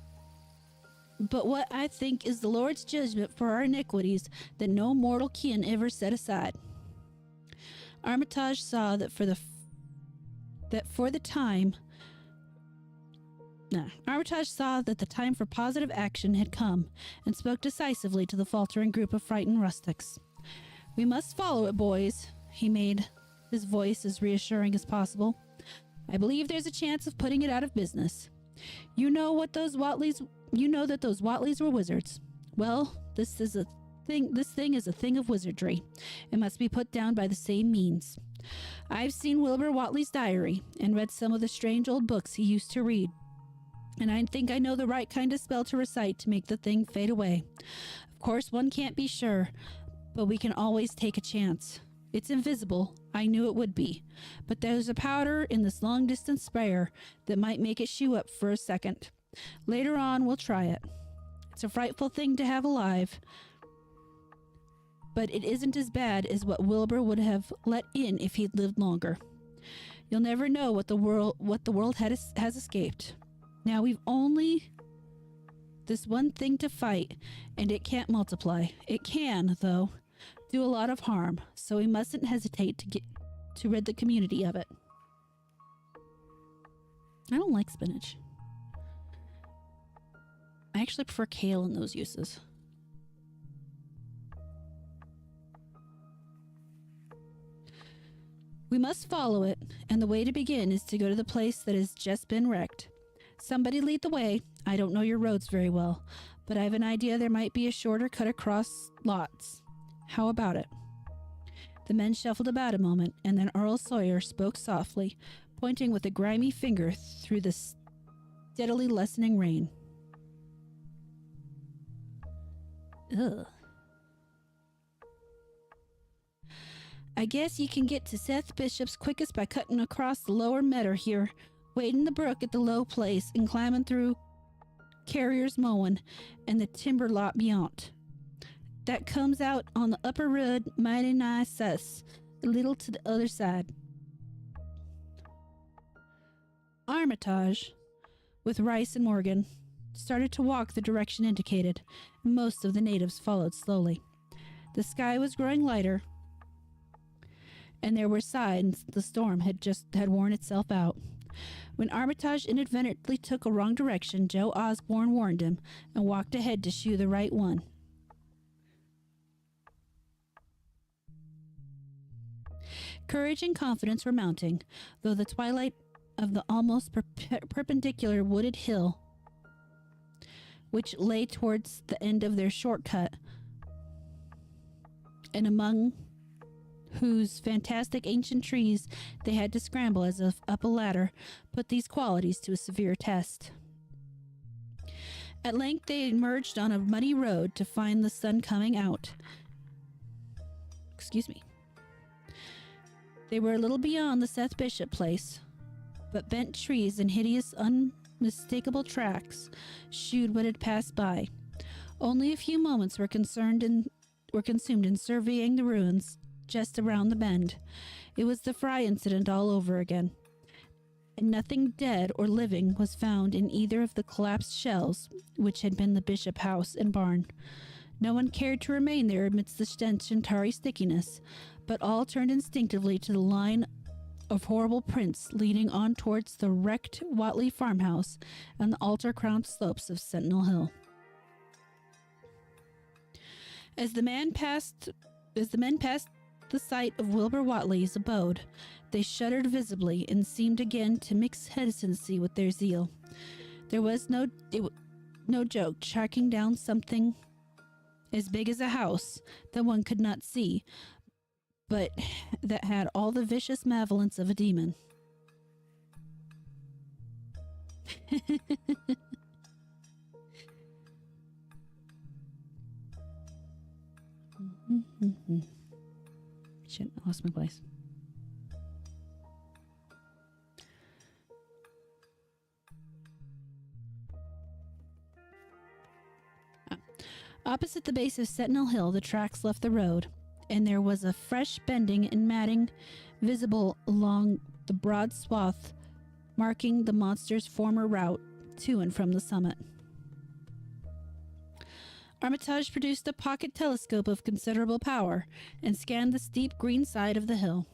but what I think is the Lord's judgment for our iniquities that no mortal kin ever set aside. Armitage saw that Armitage saw that the time for positive action had come and spoke decisively to the faltering group of frightened rustics. We must follow it, boys. He made his voice as reassuring as possible. I believe there's a chance of putting it out of business. You know that those Watleys were wizards. Well, this thing is a thing of wizardry. It must be put down by the same means. I've seen Wilbur Watley's diary and read some of the strange old books he used to read. And I think I know the right kind of spell to recite to make the thing fade away. Of course, one can't be sure, but we can always take a chance. It's invisible. I knew it would be. But there's a powder in this long-distance sprayer that might make it shoo up for a second. Later on, we'll try it. It's a frightful thing to have alive, but it isn't as bad as what Wilbur would have let in if he'd lived longer. You'll never know what the world has escaped. Now we've only this one thing to fight, and it can't multiply. It can, though, do a lot of harm, so we mustn't hesitate to rid the community of it. I don't like spinach. I actually prefer kale in those uses. We must follow it, and the way to begin is to go to the place that has just been wrecked. Somebody lead the way. I don't know your roads very well, but I have an idea there might be a shorter cut across lots. How about it? The men shuffled about a moment, and then Earl Sawyer spoke softly, pointing with a grimy finger through the steadily lessening rain. Ugh. I guess you can get to Seth Bishop's quickest by cutting across the lower meadow here, wading the brook at the low place, and climbing through Carrier's mowing and the timber lot beyond. That comes out on the upper road mighty nigh sus, a little to the other side. Armitage, with Rice and Morgan, started to walk the direction indicated, and most of the natives followed slowly. The sky was growing lighter, and there were signs the storm had worn itself out. When Armitage inadvertently took a wrong direction, Joe Osborne warned him and walked ahead to shoe the right one. Courage and confidence were mounting, though the twilight of the almost perpendicular wooded hill, which lay towards the end of their shortcut, and among whose fantastic ancient trees they had to scramble as if up a ladder, put these qualities to a severe test. At length they emerged on a muddy road to find the sun coming out. Excuse me. They were a little beyond the Seth Bishop place, but bent trees and hideous, unmistakable tracks shewed what had passed by. Only a few moments were consumed in surveying the ruins just around the bend. It was the Fry incident all over again, and nothing dead or living was found in either of the collapsed shells, which had been the Bishop house and barn. No one cared to remain there amidst the stench and tarry stickiness, but all turned instinctively to the line of horrible prints leading on towards the wrecked Watley farmhouse and the altar-crowned slopes of Sentinel Hill. As the men passed the site of Wilbur Watley's abode, they shuddered visibly and seemed again to mix hesitancy with their zeal. There was no joke tracking down something as big as a house that one could not see, but that had all the vicious malevolence of a demon. Shit, I lost my place. Opposite the base of Sentinel Hill, the tracks left the road, and there was a fresh bending and matting visible along the broad swath marking the monster's former route to and from the summit. Armitage produced a pocket telescope of considerable power and scanned the steep green side of the hill.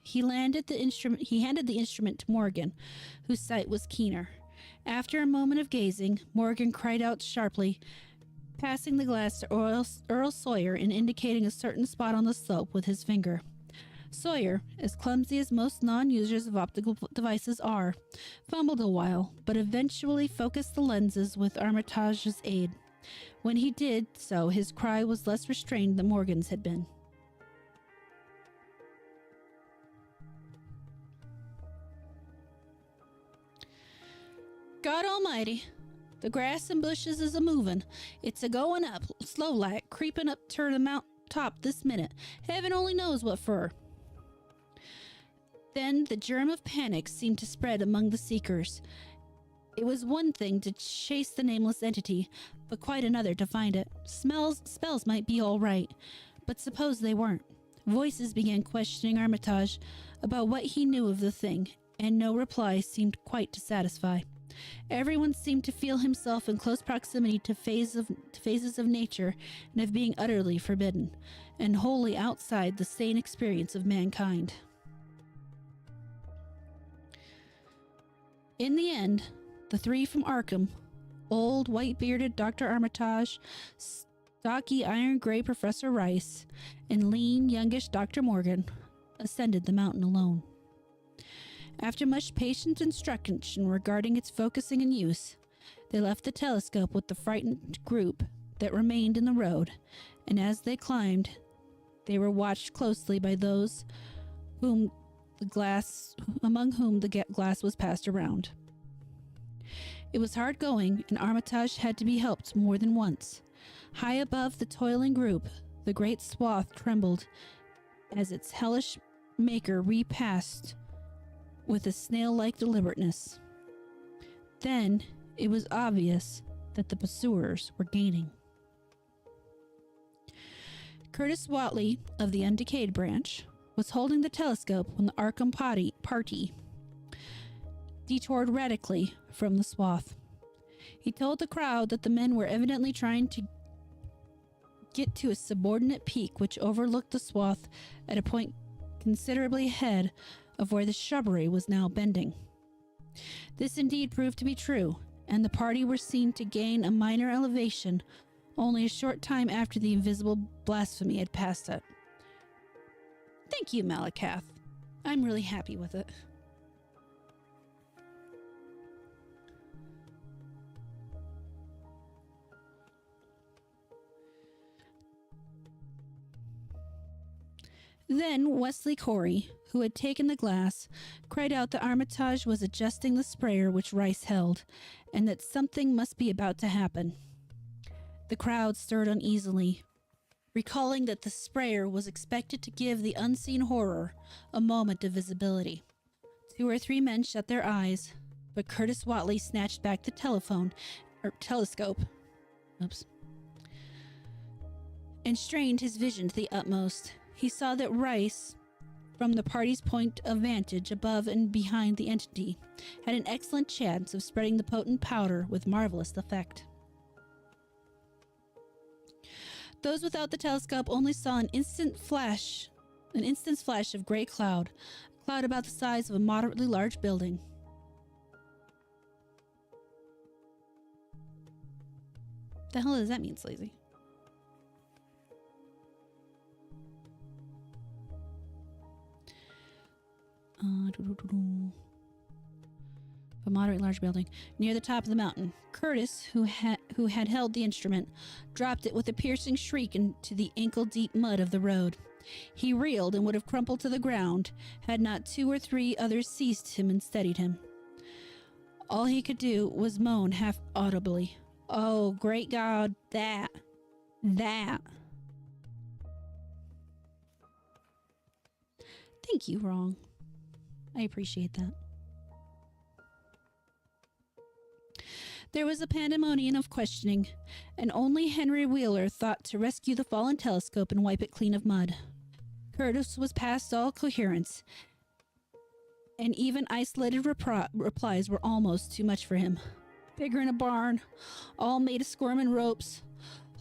He handed the instrument to Morgan, whose sight was keener. After a moment of gazing, Morgan cried out sharply, passing the glass to Earl Sawyer and indicating a certain spot on the slope with his finger. Sawyer, as clumsy as most non-users of optical devices are, fumbled a while, but eventually focused the lenses with Armitage's aid. When he did so, his cry was less restrained than Morgan's had been. God Almighty, the grass and bushes is a-movin'. It's a-goin' up, slow-like, creepin' up ter the mount top this minute. Heaven only knows what for. Then the germ of panic seemed to spread among the seekers. It was one thing to chase the nameless entity, but quite another to find it. Spells might be all right, but suppose they weren't. Voices began questioning Armitage about what he knew of the thing, and no reply seemed quite to satisfy. Everyone seemed to feel himself in close proximity to phases of nature and of being utterly forbidden, and wholly outside the sane experience of mankind. In the end, the three from Arkham, old white-bearded Dr. Armitage, stocky iron-gray Professor Rice, and lean, youngish Dr. Morgan, ascended the mountain alone. After much patient instruction regarding its focusing and use, they left the telescope with the frightened group that remained in the road, and as they climbed, they were watched closely by those among whom the glass was passed around. It was hard going, and Armitage had to be helped more than once. High above the toiling group, the great swath trembled as its hellish maker repassed with a snail-like deliberateness. Then it was obvious that the pursuers were gaining. Curtis Watley of the Undecayed branch was holding the telescope when the Arkham party detoured radically from the swath. He told the crowd that the men were evidently trying to get to a subordinate peak which overlooked the swath at a point considerably ahead of where the shrubbery was now bending. This indeed proved to be true, and the party were seen to gain a minor elevation only a short time after the invisible blasphemy had passed it. Thank you, Malakath. I'm really happy with it. Then Wesley Corey, who had taken the glass, cried out that Armitage was adjusting the sprayer which Rice held, and that something must be about to happen. The crowd stirred uneasily, recalling that the sprayer was expected to give the unseen horror a moment of visibility. 2 or 3 men shut their eyes, but Curtis Watley snatched back the telescope. And strained his vision to the utmost. He saw that Rice, from the party's point of vantage above and behind the entity, had an excellent chance of spreading the potent powder with marvelous effect. Those without the telescope only saw an instant's flash of gray cloud, a cloud about the size of a moderately large building. The hell does that mean, Slazy? A moderate large building near the top of the mountain. Curtis, who had held the instrument, dropped it with a piercing shriek into the ankle-deep mud of the road. He reeled and would have crumpled to the ground had not 2 or 3 others seized him and steadied him. All he could do was moan half audibly, "Oh, great God, that. Thank you, Wrong. I appreciate that. There was a pandemonium of questioning, and only Henry Wheeler thought to rescue the fallen telescope and wipe it clean of mud. Curtis was past all coherence, and even isolated replies were almost too much for him. Bigger'n a barn, all made of squirming ropes.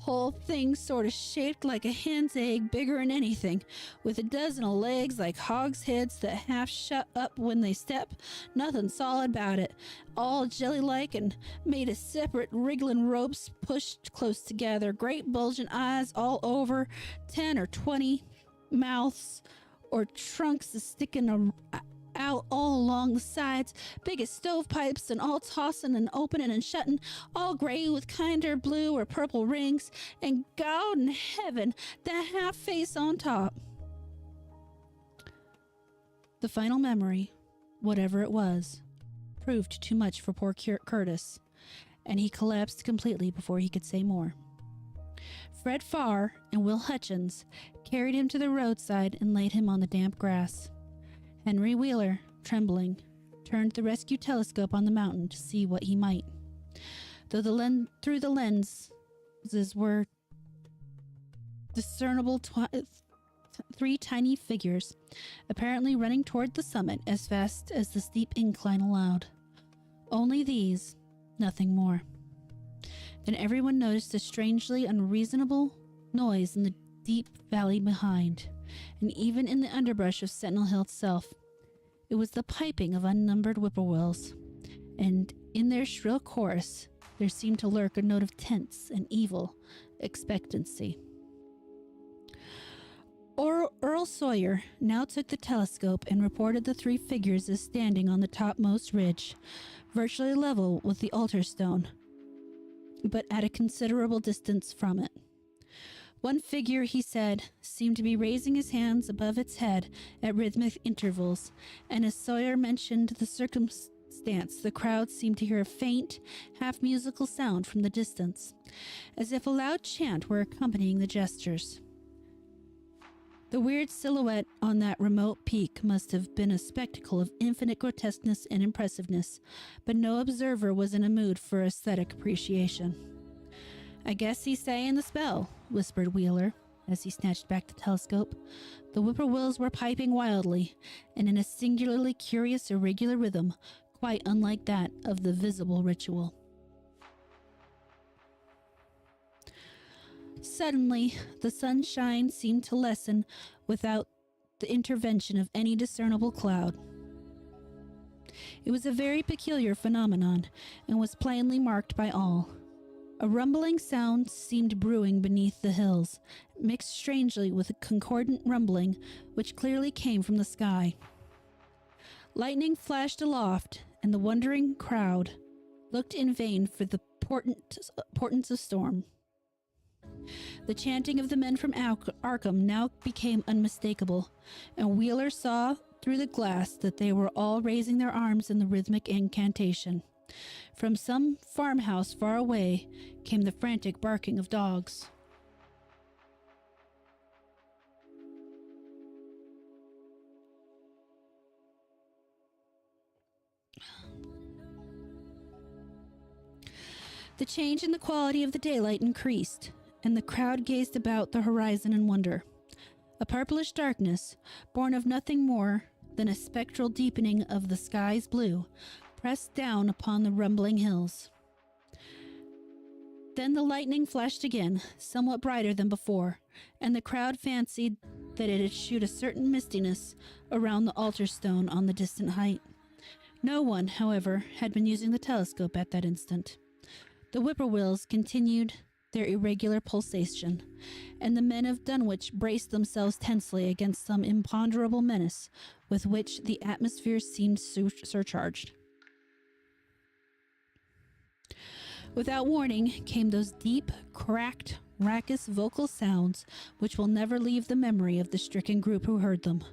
Whole thing sort of shaped like a hen's egg, bigger'n anything, with a dozen of legs like hogs' heads that half shut up when they step. Nothing solid about it. All jelly-like and made of separate wriggling ropes pushed close together. Great bulging eyes all over, 10 or 20 mouths or trunks sticking out all along the sides, big as stovepipes, and all tossing and opening and shutting, all gray with kinder blue or purple rings, and God in heaven, that half face on top. The final memory, whatever it was, proved too much for poor Curtis, and he collapsed completely before he could say more. Fred Farr and Will Hutchins carried him to the roadside and laid him on the damp grass. Henry Wheeler, trembling, turned the rescue telescope on the mountain to see what he might. Through the lenses were discernible 3 tiny figures, apparently running toward the summit as fast as the steep incline allowed. Only these, nothing more. Then everyone noticed a strangely unreasonable noise in the deep valley behind, and even in the underbrush of Sentinel Hill itself. It was the piping of unnumbered whippoorwills, and in their shrill chorus there seemed to lurk a note of tense and evil expectancy. Earl Sawyer now took the telescope and reported the 3 figures as standing on the topmost ridge, virtually level with the altar stone, but at a considerable distance from it. One figure, he said, seemed to be raising his hands above its head at rhythmic intervals, and as Sawyer mentioned the circumstance, the crowd seemed to hear a faint, half-musical sound from the distance, as if a loud chant were accompanying the gestures. The weird silhouette on that remote peak must have been a spectacle of infinite grotesqueness and impressiveness, but no observer was in a mood for aesthetic appreciation. "I guess he's saying the spell," whispered Wheeler, as he snatched back the telescope. The whippoorwills were piping wildly, and in a singularly curious irregular rhythm, quite unlike that of the visible ritual. Suddenly, the sunshine seemed to lessen without the intervention of any discernible cloud. It was a very peculiar phenomenon, and was plainly marked by all. A rumbling sound seemed brewing beneath the hills, mixed strangely with a concordant rumbling which clearly came from the sky. Lightning flashed aloft, and the wondering crowd looked in vain for the portents of storm. The chanting of the men from Arkham now became unmistakable, and Wheeler saw through the glass that they were all raising their arms in the rhythmic incantation. From some farmhouse far away came the frantic barking of dogs. The change in the quality of the daylight increased, and the crowd gazed about the horizon in wonder. A purplish darkness, born of nothing more than a spectral deepening of the sky's blue, pressed down upon the rumbling hills. Then the lightning flashed again, somewhat brighter than before, and the crowd fancied that it had shot a certain mistiness around the altar stone on the distant height. No one, however, had been using the telescope at that instant. The whippoorwills continued their irregular pulsation, and the men of Dunwich braced themselves tensely against some imponderable menace with which the atmosphere seemed surcharged. Without warning came those deep, cracked, raucous vocal sounds which will never leave the memory of the stricken group who heard them.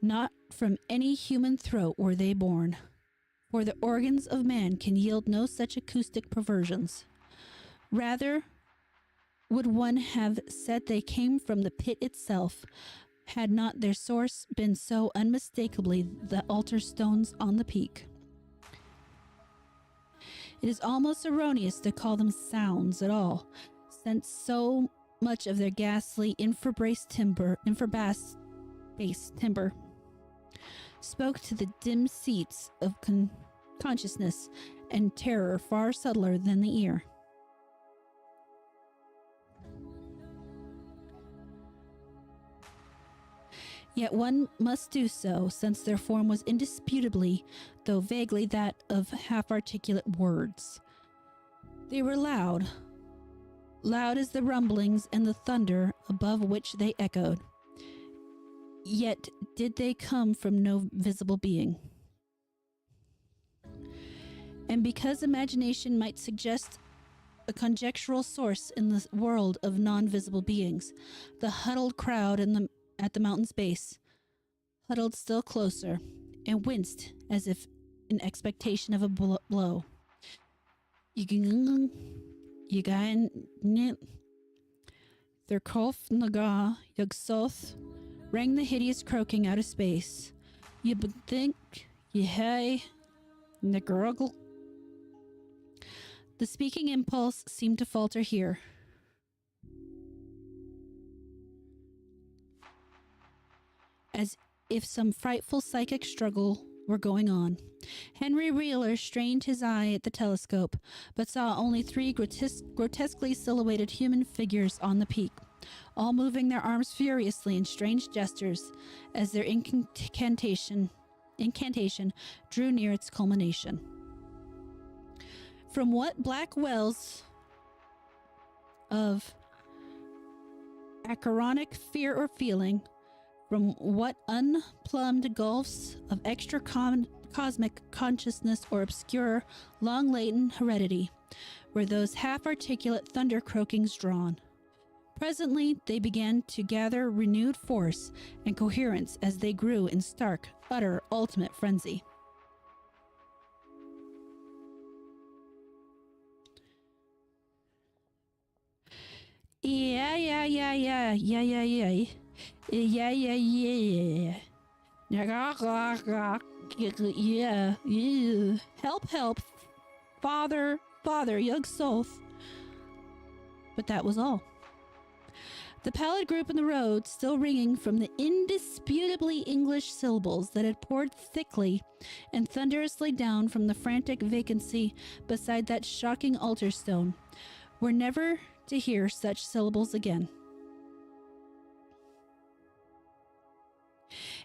Not from any human throat were they born, for the organs of man can yield no such acoustic perversions. Rather would one have said they came from the pit itself, had not their source been so unmistakably the altar stones on the peak. It is almost erroneous to call them sounds at all, since so much of their ghastly infrabass timbre spoke to the dim seats of consciousness and terror far subtler than the ear. Yet one must do so, since their form was indisputably, though vaguely, that of half-articulate words. They were loud as the rumblings and the thunder above which they echoed. Yet did they come from no visible being. And because imagination might suggest a conjectural source in the world of non-visible beings, the huddled crowd at the mountain's base huddled still closer and winced as if in expectation of a blow. Their cough naga yugsoth rang the hideous croaking out of space. You think, ye hey, nagurgle. The speaking impulse seemed to falter here. As if some frightful psychic struggle were going on. Henry Wheeler strained his eye at the telescope, but saw only 3 grotesquely silhouetted human figures on the peak, all moving their arms furiously in strange gestures as their incantation drew near its culmination. From what black wells of acheronic fear or feeling, from what unplumbed gulfs of extra cosmic consciousness or obscure, long-latent heredity, were those half-articulate thunder croakings drawn. Presently, they began to gather renewed force and coherence as they grew in stark, utter, ultimate frenzy. Yeah. Help, father, young Soth. But that was all. The pallid group in the road, still ringing from the indisputably English syllables that had poured thickly and thunderously down from the frantic vacancy beside that shocking altar stone, were never to hear such syllables again.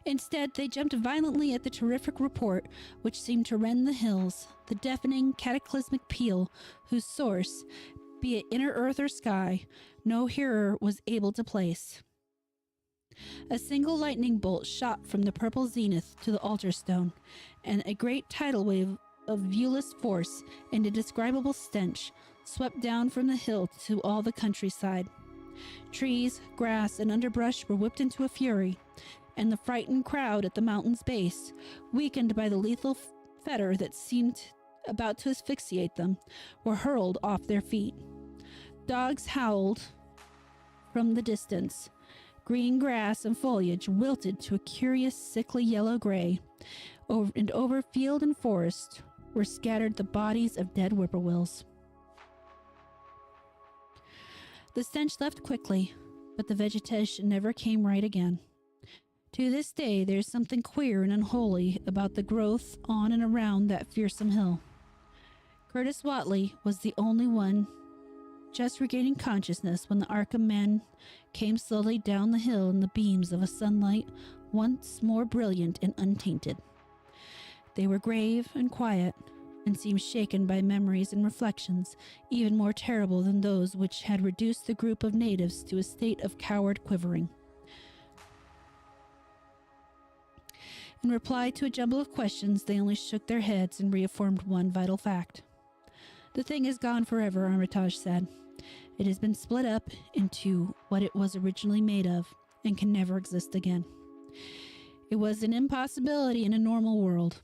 Instead, they jumped violently at the terrific report which seemed to rend the hills, the deafening, cataclysmic peal whose source, be it inner earth or sky, no hearer was able to place. A single lightning bolt shot from the purple zenith to the altar stone, and a great tidal wave of viewless force and indescribable stench swept down from the hill to all the countryside. Trees, grass, and underbrush were whipped into a fury, and the frightened crowd at the mountain's base, weakened by the lethal fetter that seemed about to asphyxiate them, were hurled off their feet. Dogs howled from the distance. Green grass and foliage wilted to a curious sickly yellow gray, and over field and forest were scattered the bodies of dead whippoorwills. The stench left quickly, but the vegetation never came right again. To this day, there's something queer and unholy about the growth on and around that fearsome hill. Curtis Watley was the only one just regaining consciousness when the Arkham men came slowly down the hill in the beams of a sunlight once more brilliant and untainted. They were grave and quiet, and seemed shaken by memories and reflections even more terrible than those which had reduced the group of natives to a state of coward quivering. In reply to a jumble of questions, they only shook their heads and reaffirmed one vital fact. The thing is gone forever, Armitage said. It has been split up into what it was originally made of and can never exist again. It was an impossibility in a normal world.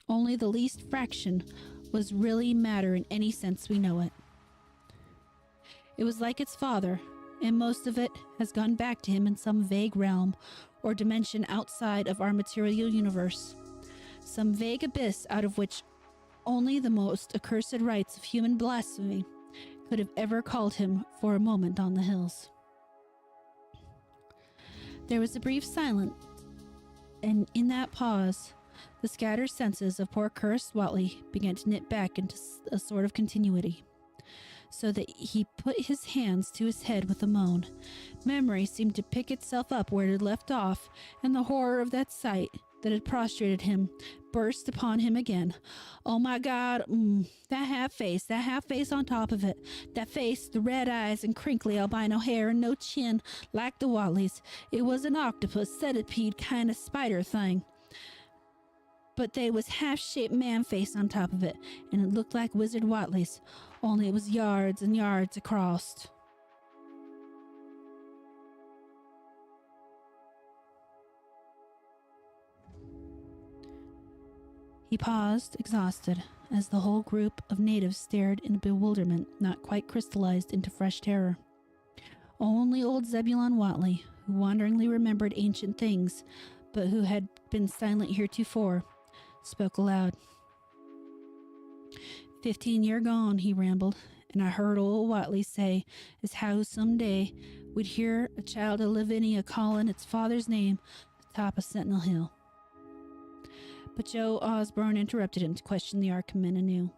Only the least fraction was really matter in any sense we know it. It was like its father, and most of it has gone back to him in some vague realm or dimension outside of our material universe, some vague abyss out of which only the most accursed rites of human blasphemy could have ever called him for a moment on the hills. There was a brief silence, and in that pause, the scattered senses of poor Curtis Watley began to knit back into a sort of continuity, so that he put his hands to his head with a moan. Memory seemed to pick itself up where it had left off, and the horror of that sight that had prostrated him burst upon him again. Oh my God, that half face on top of it. That face, the red eyes and crinkly albino hair and no chin like the Watleys. It was an octopus, centipede kind of spider thing. But they was half-shaped man face on top of it, and it looked like Wizard Watley's, only it was yards and yards across. He paused, exhausted, as the whole group of natives stared in bewilderment not quite crystallized into fresh terror. Only old Zebulon Watley, who wanderingly remembered ancient things, but who had been silent heretofore, spoke aloud. 15 year gone, he rambled, and I heard old Watley say as how some day we'd hear a child of Lavinia calling its father's name at the top of Sentinel Hill. But Joe Osborne interrupted him to question the Arkham men anew.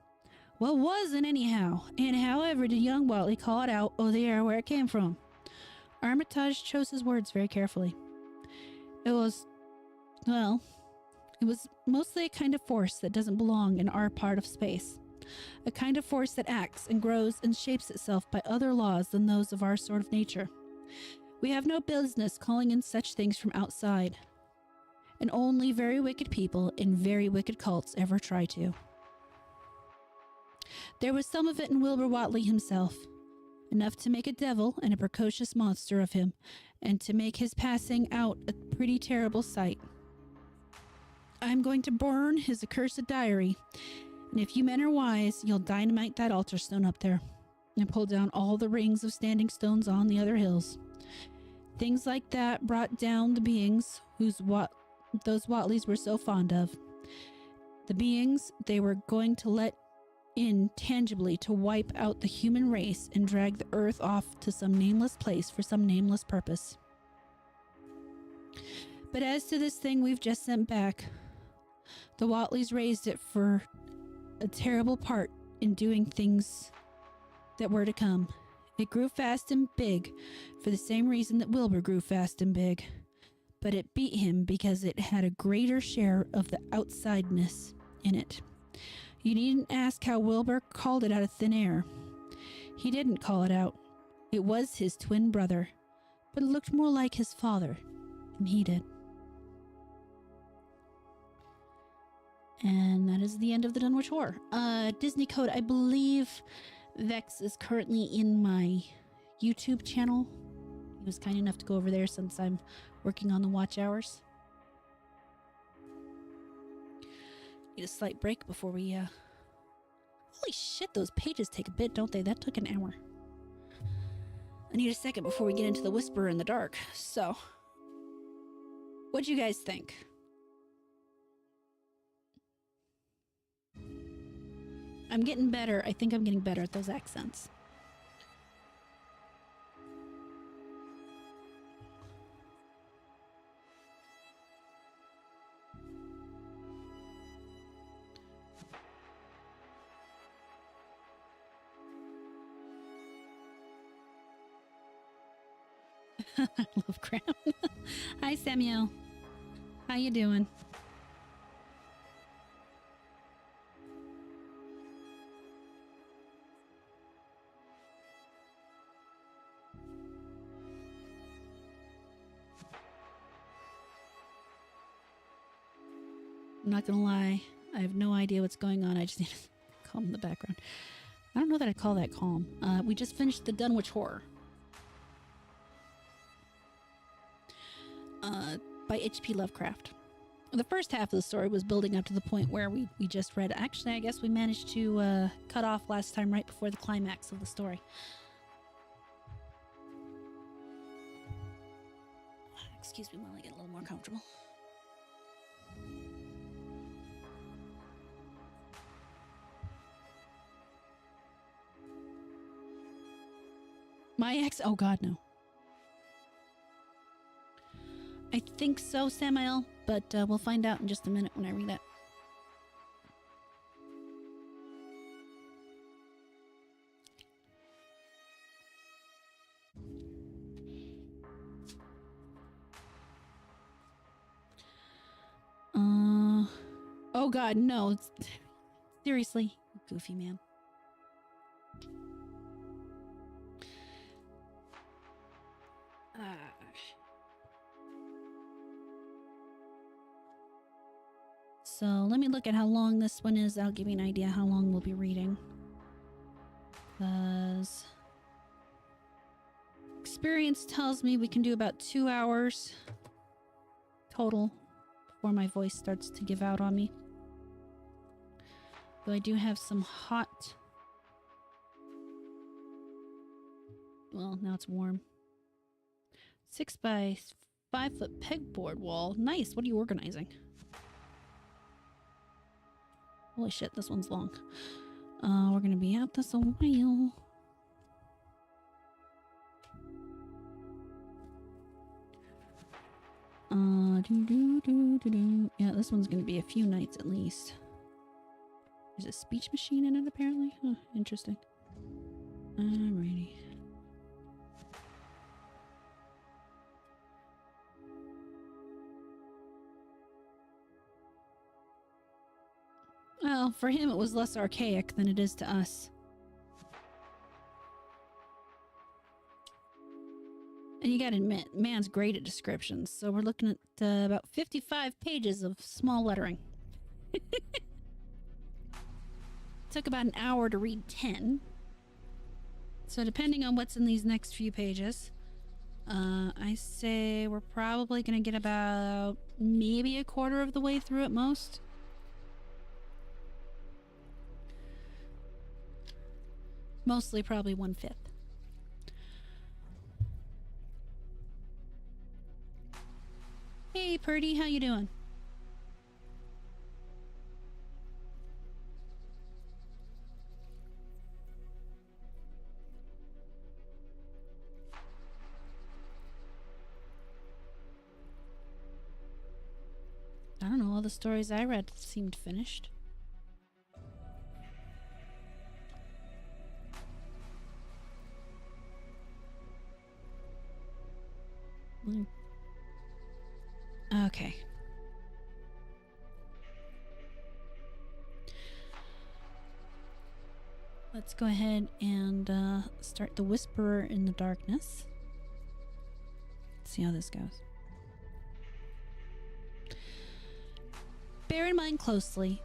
What was it anyhow? And however did young Watley call it out of the air where it came from? Armitage chose his words very carefully. It was mostly a kind of force that doesn't belong in our part of space. A kind of force that acts and grows and shapes itself by other laws than those of our sort of nature. We have no business calling in such things from outside. And only very wicked people in very wicked cults ever try to. There was some of it in Wilbur Watley himself. Enough to make a devil and a precocious monster of him, and to make his passing out a pretty terrible sight. I'm going to burn his accursed diary, and if you men are wise, you'll dynamite that altar stone up there, and pull down all the rings of standing stones on the other hills. Things like that brought down the beings those Watleys were so fond of. The beings they were going to let in tangibly to wipe out the human race and drag the earth off to some nameless place for some nameless purpose. But as to this thing we've just sent back, the Watleys raised it for a terrible part in doing things that were to come. It grew fast and big for the same reason that Wilbur grew fast and big. But it beat him because it had a greater share of the outsideness in it. You needn't ask how Wilbur called it out of thin air. He didn't call it out. It was his twin brother, but it looked more like his father than he did. And that is the end of the Dunwich Horror. Disney Code, I believe Vex is currently in my YouTube channel. He was kind enough to go over there since I'm working on the watch hours. Need a slight break before we, Holy shit, those pages take a bit, don't they? That took an hour. I need a second before we get into the Whisperer in the Dark. So, what'd you guys think? I'm getting better. I think I'm getting better at those accents. I love Crown. Hi, Samuel. How you doing? I'm not gonna lie. I have no idea what's going on. I just need to calm the background. I don't know that I call that calm. We just finished the Dunwich Horror. By H.P. Lovecraft. The first half of the story was building up to the point where we just read. Actually, I guess we managed to cut off last time right before the climax of the story. Excuse me while I get a little more comfortable. My ex? Oh God, no. I think so, Samael, but we'll find out in just a minute when I read it. Oh God, no. Seriously, goofy man. So let me look at how long this one is. That'll give me an idea how long we'll be reading. Because experience tells me we can do about 2 hours total before my voice starts to give out on me. Though I do have some hot... Well, now it's warm. 6 by 5 foot pegboard wall. Nice. What are you organizing? Holy shit, this one's long. We're gonna be at this a while. Yeah, this one's gonna be a few nights at least. There's a speech machine in it apparently. Huh, interesting. Alrighty. Well, for him it was less archaic than it is to us. And you gotta admit, man's great at descriptions, so we're looking at about 55 pages of small lettering. Took about an hour to read 10. So depending on what's in these next few pages, I say we're probably gonna get about maybe a quarter of the way through at most. Mostly probably 1/5. Hey Purdy, how you doing? I don't know, all the stories I read seemed finished. Okay. Let's go ahead and start the Whisperer in the Darkness. Let's see how this goes. Bear in mind closely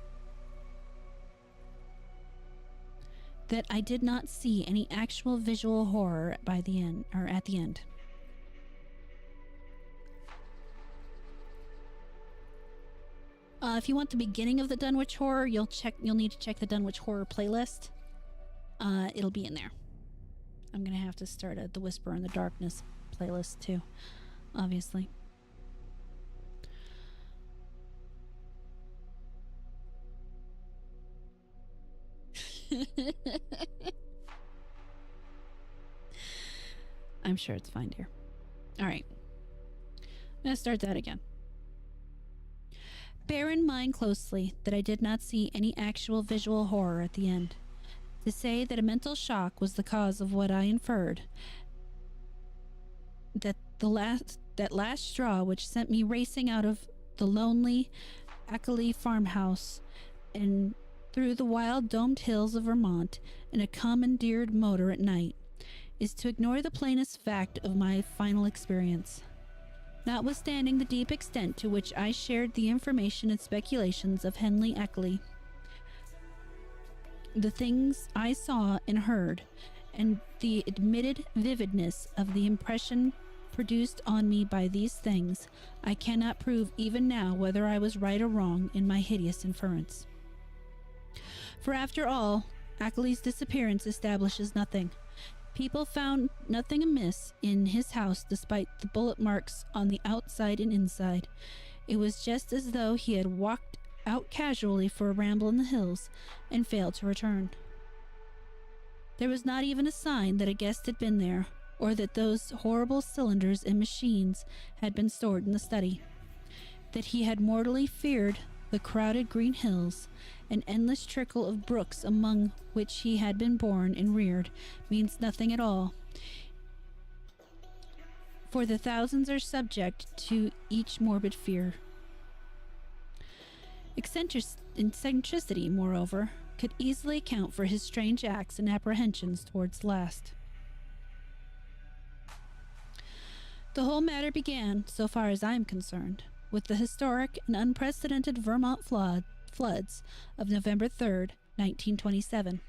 that I did not see any actual visual horror by the end, or at the end. If you want the beginning of the Dunwich Horror, you'll need to check the Dunwich Horror playlist. It'll be in there. I'm gonna have to start the Whisper in the Darkness playlist too, obviously. I'm sure it's fine, dear. All right. I'm gonna start that again. Bear in mind closely that I did not see any actual visual horror at the end. To say that a mental shock was the cause of what I inferred, that last straw which sent me racing out of the lonely Ackley farmhouse and through the wild domed hills of Vermont in a commandeered motor at night, is to ignore the plainest fact of my final experience. Notwithstanding the deep extent to which I shared the information and speculations of Henley Ackley, the things I saw and heard, and the admitted vividness of the impression produced on me by these things, I cannot prove even now whether I was right or wrong in my hideous inference. For after all, Ackley's disappearance establishes nothing. People found nothing amiss in his house despite the bullet marks on the outside and inside. It was just as though he had walked out casually for a ramble in the hills and failed to return. There was not even a sign that a guest had been there, or that those horrible cylinders and machines had been stored in the study. That he had mortally feared the crowded green hills, an endless trickle of brooks among which he had been born and reared, means nothing at all, for the thousands are subject to each morbid fear. Eccentricity, moreover, could easily account for his strange acts and apprehensions towards the last. The whole matter began, so far as I am concerned, with the historic and unprecedented Vermont floods of November 3rd, 1927.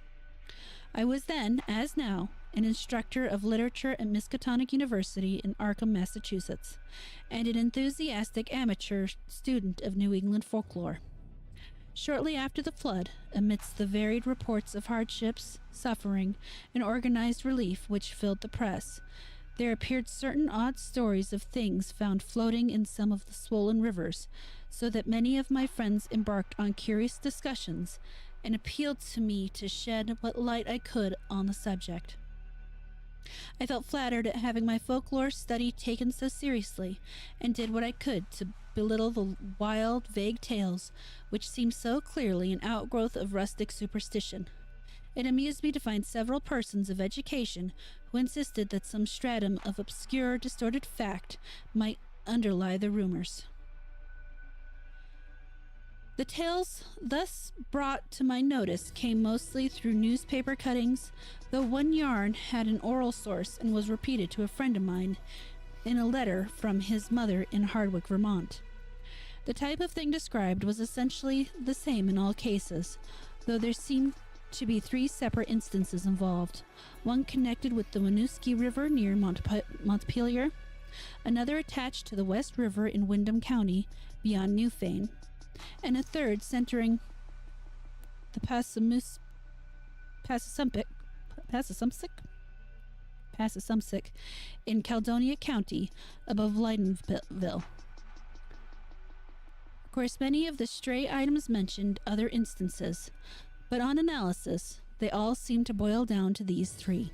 I was then, as now, an instructor of literature at Miskatonic University in Arkham, Massachusetts, and an enthusiastic amateur student of New England folklore. Shortly after the flood, amidst the varied reports of hardships, suffering, and organized relief which filled the press, there appeared certain odd stories of things found floating in some of the swollen rivers, so that many of my friends embarked on curious discussions and appealed to me to shed what light I could on the subject. I felt flattered at having my folklore study taken so seriously, and did what I could to belittle the wild, vague tales which seemed so clearly an outgrowth of rustic superstition. It amused me to find several persons of education who insisted that some stratum of obscure, distorted fact might underlie the rumors. The tales thus brought to my notice came mostly through newspaper cuttings, though one yarn had an oral source and was repeated to a friend of mine in a letter from his mother in Hardwick, Vermont. The type of thing described was essentially the same in all cases, though there seemed to be three separate instances involved, one connected with the Winooski River near Montpelier, another attached to the West River in Windham County beyond Newfane, and a third centering the Passasumsic in Caledonia County above Lydenville. Of course, many of the stray items mentioned other instances, but on analysis, they all seem to boil down to these three.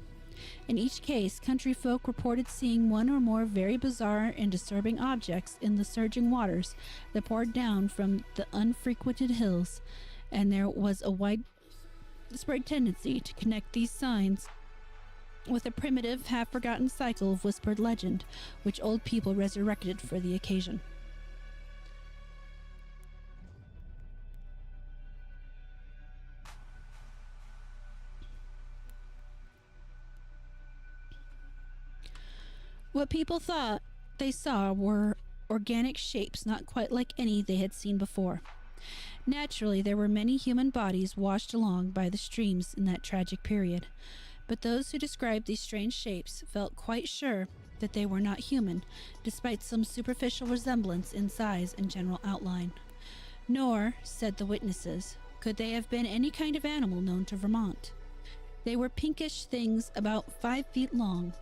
In each case, country folk reported seeing one or more very bizarre and disturbing objects in the surging waters that poured down from the unfrequented hills, and there was a widespread tendency to connect these signs with a primitive, half-forgotten cycle of whispered legend, which old people resurrected for the occasion. What people thought they saw were organic shapes not quite like any they had seen before. Naturally, there were many human bodies washed along by the streams in that tragic period, but those who described these strange shapes felt quite sure that they were not human, despite some superficial resemblance in size and general outline. Nor, said the witnesses, could they have been any kind of animal known to Vermont. They were pinkish things about 5 feet long,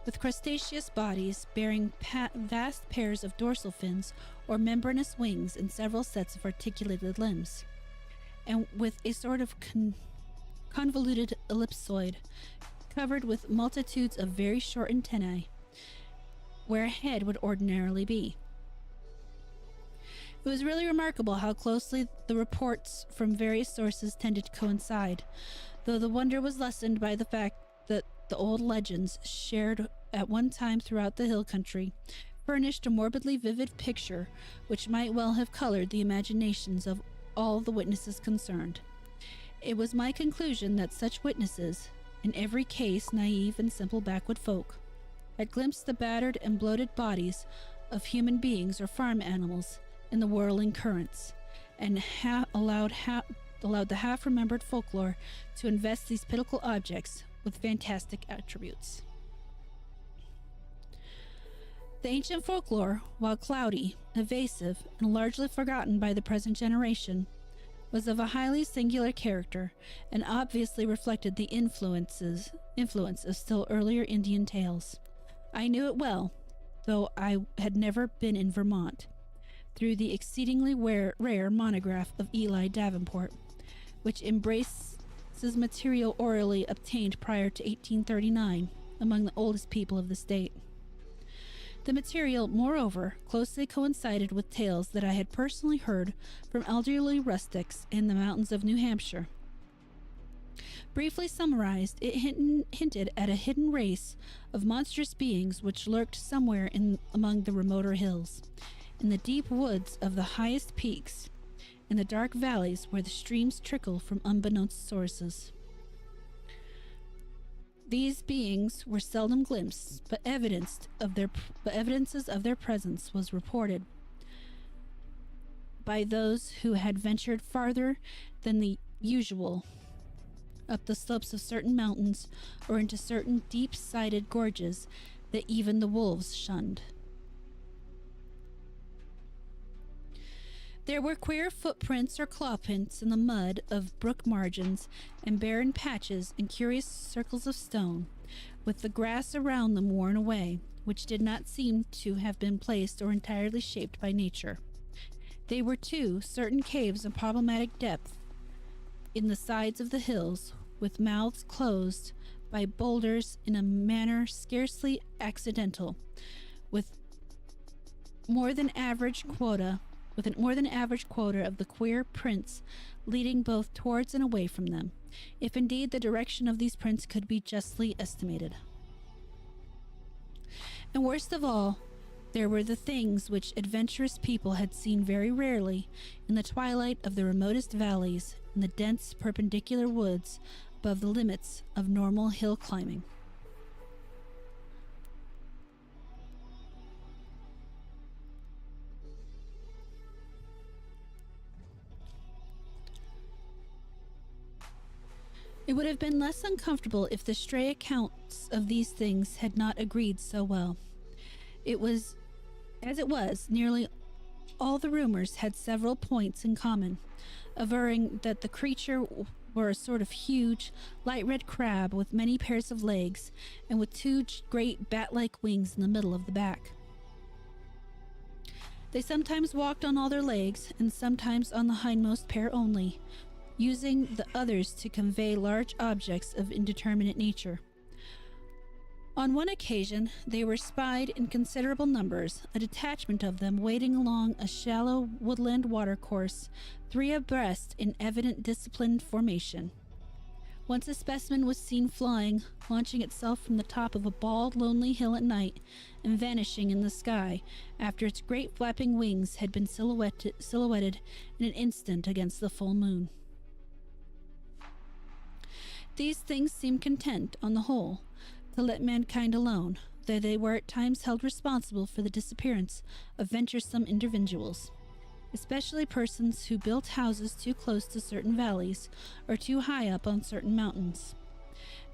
with crustaceous bodies bearing vast pairs of dorsal fins or membranous wings and several sets of articulated limbs, and with a sort of convoluted ellipsoid covered with multitudes of very short antennae, where a head would ordinarily be. It was really remarkable how closely the reports from various sources tended to coincide, though the wonder was lessened by the fact that the old legends, shared at one time throughout the hill country, furnished a morbidly vivid picture which might well have colored the imaginations of all the witnesses concerned. It was my conclusion that such witnesses, in every case naive and simple backwood folk, had glimpsed the battered and bloated bodies of human beings or farm animals in the whirling currents, and allowed the half-remembered folklore to invest these pitiful objects with fantastic attributes. The ancient folklore, while cloudy, evasive, and largely forgotten by the present generation, was of a highly singular character, and obviously reflected the influence of still earlier Indian tales. I knew it well, though I had never been in Vermont, through the exceedingly rare monograph of Eli Davenport, which embraces material orally obtained prior to 1839 among the oldest people of the state. The material, moreover, closely coincided with tales that I had personally heard from elderly rustics in the mountains of New Hampshire. Briefly summarized, it hinted at a hidden race of monstrous beings which lurked somewhere among the remoter hills, in the deep woods of the highest peaks, in the dark valleys where the streams trickle from unbeknownst sources. These beings were seldom glimpsed, but evidences of their presence was reported by those who had ventured farther than the usual up the slopes of certain mountains or into certain deep-sided gorges that even the wolves shunned. There were queer footprints or claw prints in the mud of brook margins and barren patches and curious circles of stone, with the grass around them worn away, which did not seem to have been placed or entirely shaped by nature. They were, too, certain caves of problematic depth in the sides of the hills, with mouths closed by boulders in a manner scarcely accidental, with more than average quota of the queer prints leading both towards and away from them, if indeed the direction of these prints could be justly estimated. And worst of all, there were the things which adventurous people had seen very rarely in the twilight of the remotest valleys, in the dense perpendicular woods above the limits of normal hill climbing. It would have been less uncomfortable if the stray accounts of these things had not agreed so well. As it was, nearly all the rumors had several points in common, averring that the creature were a sort of huge, light red crab with many pairs of legs and with 2 great bat-like wings in the middle of the back. They sometimes walked on all their legs and sometimes on the hindmost pair only, using the others to convey large objects of indeterminate nature. On one occasion, they were spied in considerable numbers, a detachment of them wading along a shallow woodland watercourse, 3 abreast in evident disciplined formation. Once a specimen was seen flying, launching itself from the top of a bald, lonely hill at night, and vanishing in the sky after its great flapping wings had been silhouetted in an instant against the full moon. These things seemed content, on the whole, to let mankind alone, though they were at times held responsible for the disappearance of venturesome individuals, especially persons who built houses too close to certain valleys or too high up on certain mountains.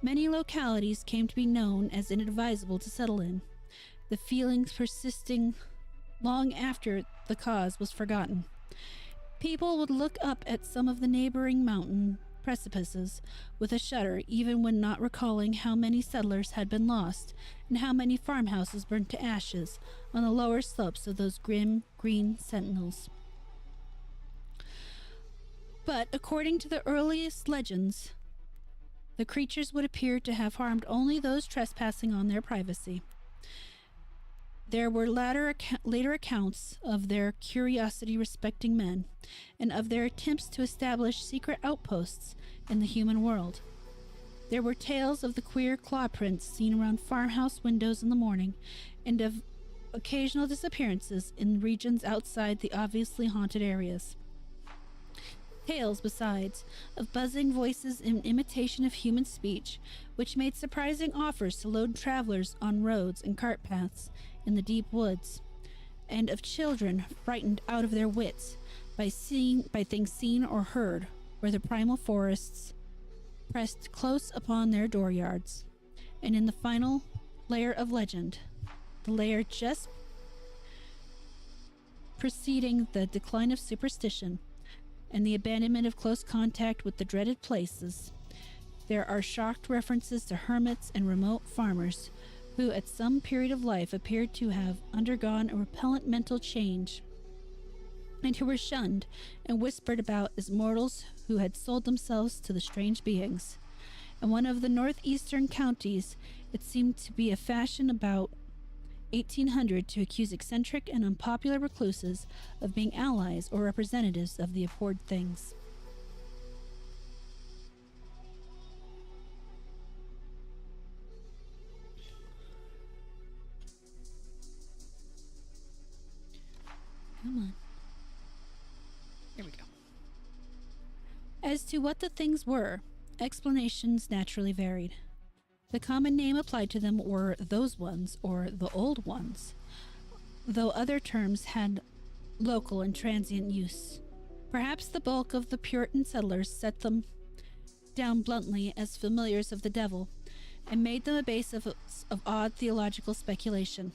Many localities came to be known as inadvisable to settle in, the feelings persisting long after the cause was forgotten. People would look up at some of the neighboring mountain precipices with a shudder, even when not recalling how many settlers had been lost and how many farmhouses burnt to ashes on the lower slopes of those grim green sentinels. But according to the earliest legends, the creatures would appear to have harmed only those trespassing on their privacy. There were later accounts of their curiosity respecting men, and of their attempts to establish secret outposts in the human world. There were tales of the queer claw prints seen around farmhouse windows in the morning, and of occasional disappearances in regions outside the obviously haunted areas. Tales, besides, of buzzing voices in imitation of human speech, which made surprising offers to load travelers on roads and cart paths in the deep woods, and of children frightened out of their wits by things seen or heard where the primal forests pressed close upon their dooryards. And in the final layer of legend, the layer just preceding the decline of superstition and the abandonment of close contact with the dreaded places, there are shocked references to hermits and remote farmers who at some period of life appeared to have undergone a repellent mental change, and who were shunned and whispered about as mortals who had sold themselves to the strange beings. In one of the northeastern counties, it seemed to be a fashion about 1800 to accuse eccentric and unpopular recluses of being allies or representatives of the abhorred things. Come on. Here we go. As to what the things were, explanations naturally varied. The common name applied to them were those ones, or the old ones, though other terms had local and transient use. Perhaps the bulk of the Puritan settlers set them down bluntly as familiars of the devil, and made them a base of odd theological speculation.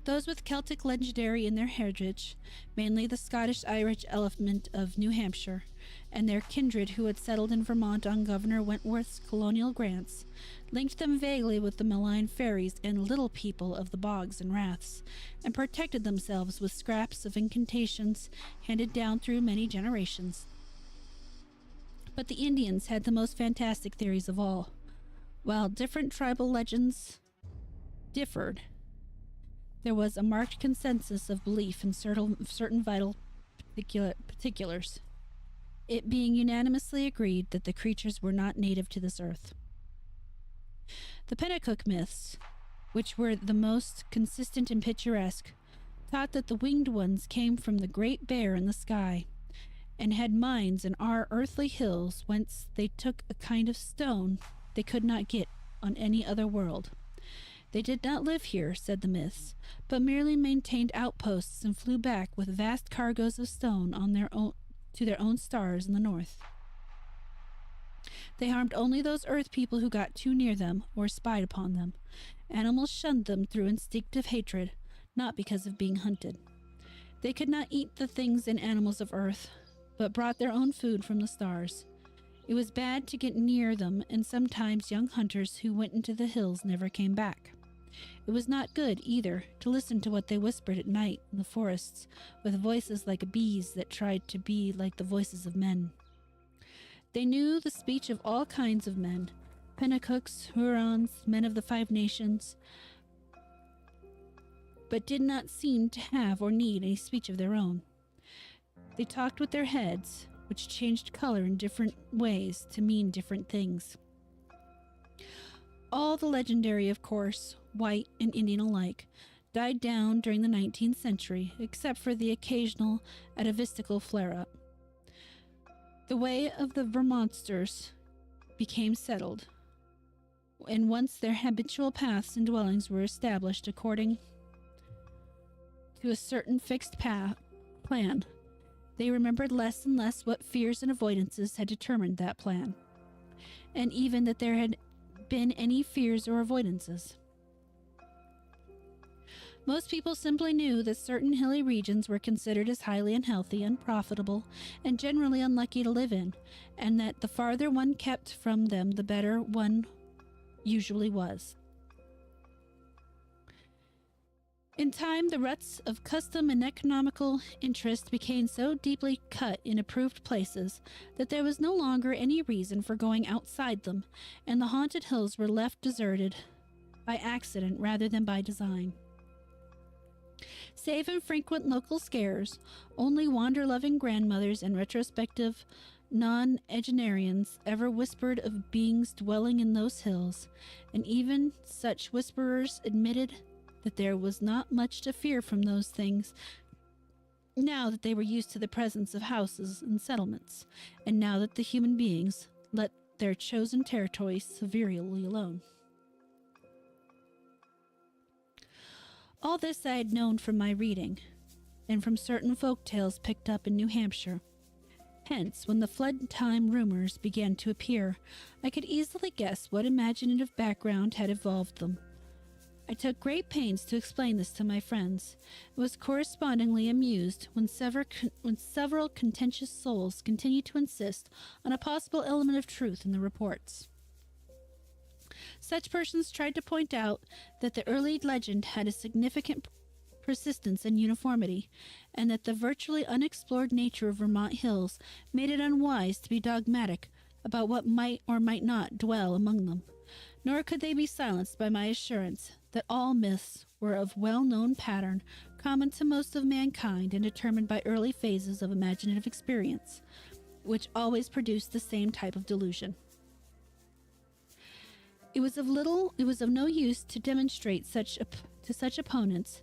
Those with Celtic legendary in their heritage, mainly the Scottish-Irish element of New Hampshire, and their kindred who had settled in Vermont on Governor Wentworth's colonial grants, linked them vaguely with the malign fairies and little people of the bogs and raths, and protected themselves with scraps of incantations handed down through many generations. But the Indians had the most fantastic theories of all. While different tribal legends differed, there was a marked consensus of belief in certain vital particulars, it being unanimously agreed that the creatures were not native to this earth. The Pennacook myths, which were the most consistent and picturesque, taught that the winged ones came from the great bear in the sky, and had mines in our earthly hills whence they took a kind of stone they could not get on any other world. They did not live here, said the myths, but merely maintained outposts and flew back with vast cargoes of stone on to their own stars in the north. They harmed only those earth people who got too near them or spied upon them. Animals shunned them through instinctive hatred, not because of being hunted. They could not eat the things and animals of earth, but brought their own food from the stars. It was bad to get near them, and sometimes young hunters who went into the hills never came back. It was not good, either, to listen to what they whispered at night in the forests, with voices like bees that tried to be like the voices of men. They knew the speech of all kinds of men, Pennacooks, Hurons, men of the Five Nations, but did not seem to have or need any speech of their own. They talked with their heads, which changed color in different ways to mean different things. All the legendary, of course, white and Indian alike, died down during the 19th century, except for the occasional atavistical flare-up. The way of the Vermonters became settled, and once their habitual paths and dwellings were established according to a certain fixed plan. They remembered less and less what fears and avoidances had determined that plan, and even that there had been any fears or avoidances. Most people simply knew that certain hilly regions were considered as highly unhealthy, unprofitable, and generally unlucky to live in, and that the farther one kept from them, the better one usually was. In time, the ruts of custom and economical interest became so deeply cut in approved places that there was no longer any reason for going outside them, and the haunted hills were left deserted by accident rather than by design. Save in frequent local scares, only wander-loving grandmothers and retrospective non-agenarians ever whispered of beings dwelling in those hills, and even such whisperers admitted that there was not much to fear from those things now that they were used to the presence of houses and settlements, and now that the human beings let their chosen territories severely alone. All this I had known from my reading, and from certain folk tales picked up in New Hampshire. Hence, when the flood time rumors began to appear, I could easily guess what imaginative background had evolved them. I took great pains to explain this to my friends, and was correspondingly amused when several contentious souls continued to insist on a possible element of truth in the reports. Such persons tried to point out that the early legend had a significant persistence and uniformity, and that the virtually unexplored nature of Vermont hills made it unwise to be dogmatic about what might or might not dwell among them. Nor could they be silenced by my assurance that all myths were of well-known pattern, common to most of mankind and determined by early phases of imaginative experience, which always produced the same type of delusion. It was of no use to demonstrate to such opponents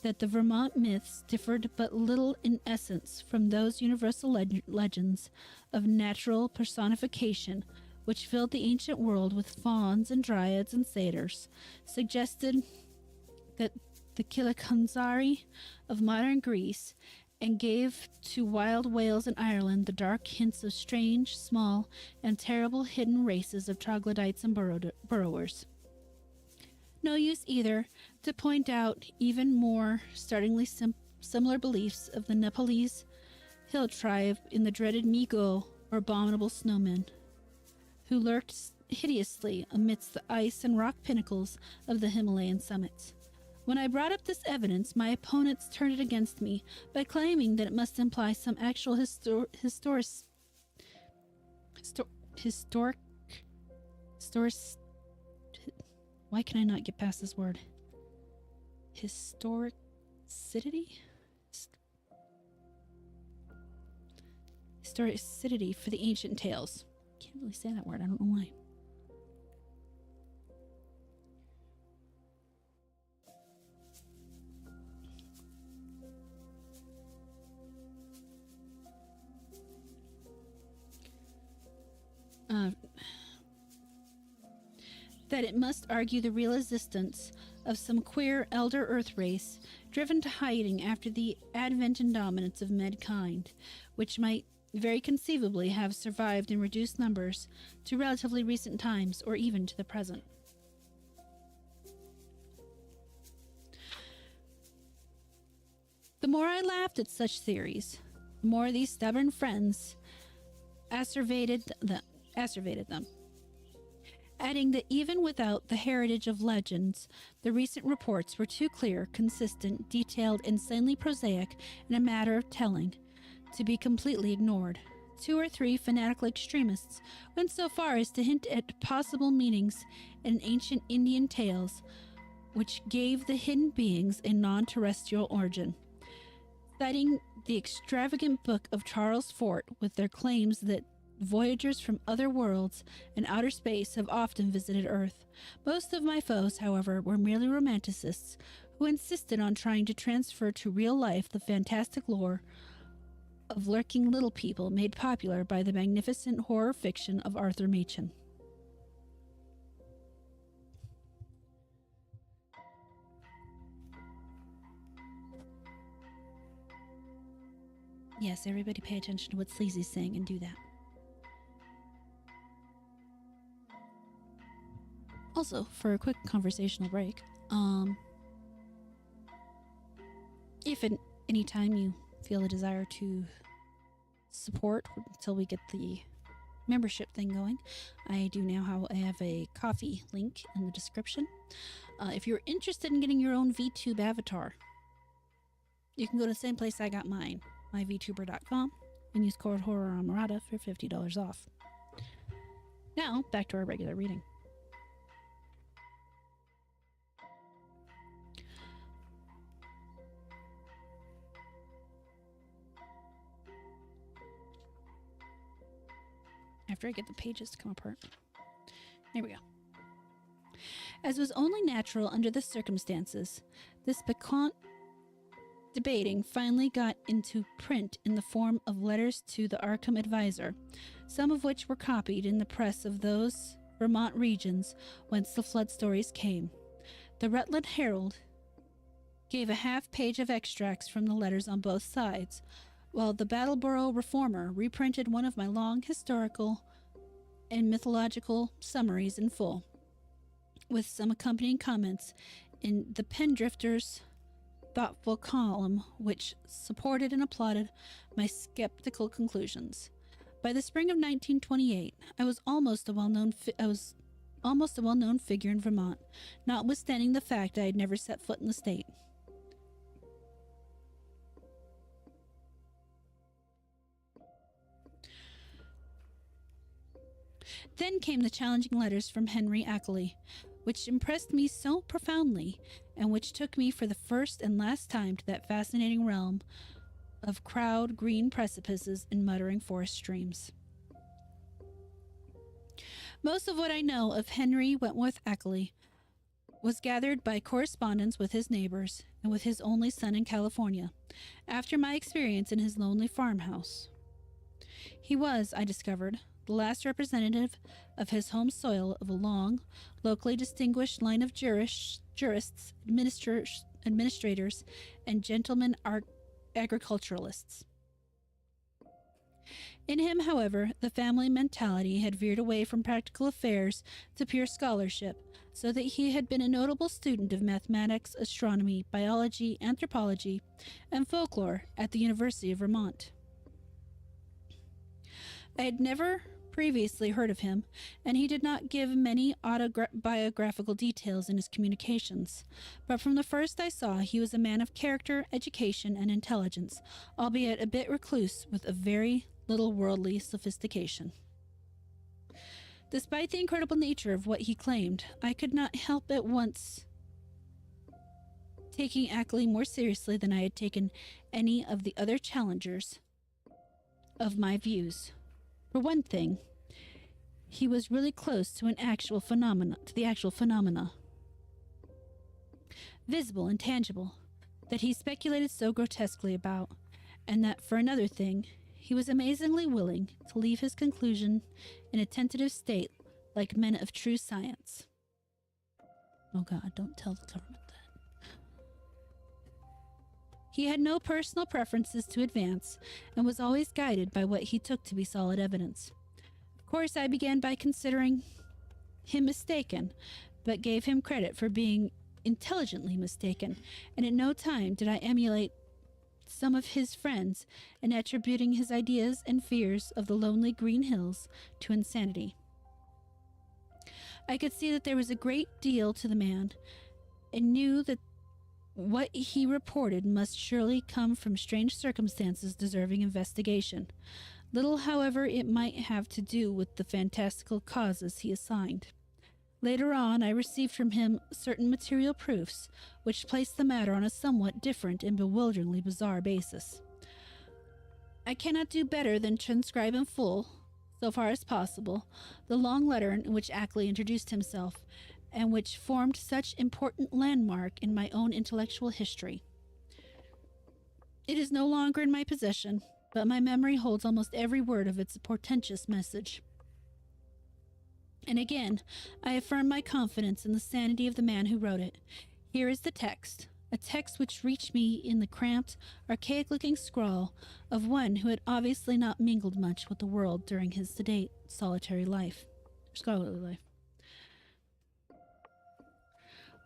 that the Vermont myths differed but little in essence from those universal legends of natural personification which filled the ancient world with fauns and dryads and satyrs, suggested that the Killikanzari of modern Greece, and gave to wild Wales and Ireland the dark hints of strange, small, and terrible hidden races of troglodytes and burrowers. No use either to point out even more startlingly similar beliefs of the Nepalese hill tribe in the dreaded Migo, or abominable snowmen, who lurked hideously amidst the ice and rock pinnacles of the Himalayan summits. When I brought up this evidence, my opponents turned it against me by claiming that it must imply some actual why can I not get past this word? Historicity? Historicity for the ancient tales. Can't really say that word, I don't know why. That it must argue the real existence of some queer elder Earth race driven to hiding after the advent and dominance of mankind, which might very conceivably have survived in reduced numbers to relatively recent times or even to the present. The more I laughed at such theories, the more these stubborn friends acerbated them, adding that even without the heritage of legends, the recent reports were too clear, consistent, detailed, insanely prosaic, and a matter of telling, to be completely ignored. 2 or 3 fanatical extremists went so far as to hint at possible meanings in ancient Indian tales, which gave the hidden beings a non-terrestrial origin, citing the extravagant book of Charles Fort with their claims that voyagers from other worlds and outer space have often visited Earth. Most of my foes, however, were merely romanticists who insisted on trying to transfer to real life the fantastic lore of lurking little people made popular by the magnificent horror fiction of Arthur Machen. Yes, everybody pay attention to what Sleazy's saying and do that. Also, for a quick conversational break, if at any time you feel a desire to support until we get the membership thing going, I do now have a coffee link in the description. If you're interested in getting your own VTube avatar, you can go to the same place I got mine, myvtuber.com, and use code HORRORAMARADA for $50 off. Now, back to our regular reading. After I get the pages to come apart. There we go. As was only natural under the circumstances, this piquant debating finally got into print in the form of letters to the Arkham Advisor, some of which were copied in the press of those Vermont regions whence the flood stories came. The Rutland Herald gave a half-page of extracts from the letters on both sides, while the Brattleboro Reformer reprinted one of my long historical and mythological summaries in full, with some accompanying comments in the Pendrifter's thoughtful column, which supported and applauded my skeptical conclusions. By the spring of 1928, I was almost a well-known figure in Vermont, notwithstanding the fact I had never set foot in the state. Then came the challenging letters from Henry Ackley, which impressed me so profoundly, and which took me for the first and last time to that fascinating realm of crowd green precipices and muttering forest streams. Most of what I know of Henry Wentworth Ackley was gathered by correspondence with his neighbors and with his only son in California, after my experience in his lonely farmhouse. He was, I discovered, the last representative of his home soil of a long, locally distinguished line of jurists, administrators, and gentlemen agriculturalists. In him, however, the family mentality had veered away from practical affairs to pure scholarship, so that he had been a notable student of mathematics, astronomy, biology, anthropology, and folklore at the University of Vermont. I had never previously heard of him, and he did not give many autobiographical details in his communications, but from the first I saw he was a man of character, education, and intelligence, albeit a bit recluse with a very little worldly sophistication. Despite the incredible nature of what he claimed, I could not help at once taking Ackley more seriously than I had taken any of the other challengers of my views. For one thing, he was really close to the actual phenomena, visible and tangible, that he speculated so grotesquely about, and that, for another thing, he was amazingly willing to leave his conclusion in a tentative state like men of true science. Oh God, don't tell the government that. He had no personal preferences to advance, and was always guided by what he took to be solid evidence. Of course, I began by considering him mistaken, but gave him credit for being intelligently mistaken, and at no time did I emulate some of his friends in attributing his ideas and fears of the lonely green hills to insanity. I could see that there was a great deal to the man, and knew that what he reported must surely come from strange circumstances deserving investigation. Little, however, it might have to do with the fantastical causes he assigned. Later on, I received from him certain material proofs, which placed the matter on a somewhat different and bewilderingly bizarre basis. I cannot do better than transcribe in full, so far as possible, the long letter in which Ackley introduced himself, and which formed such important landmark in my own intellectual history. It is no longer in my possession, but my memory holds almost every word of its portentous message. And again, I affirm my confidence in the sanity of the man who wrote it. Here is the text, a text which reached me in the cramped, archaic-looking scrawl of one who had obviously not mingled much with the world during his sedate, solitary life. Scholarly life.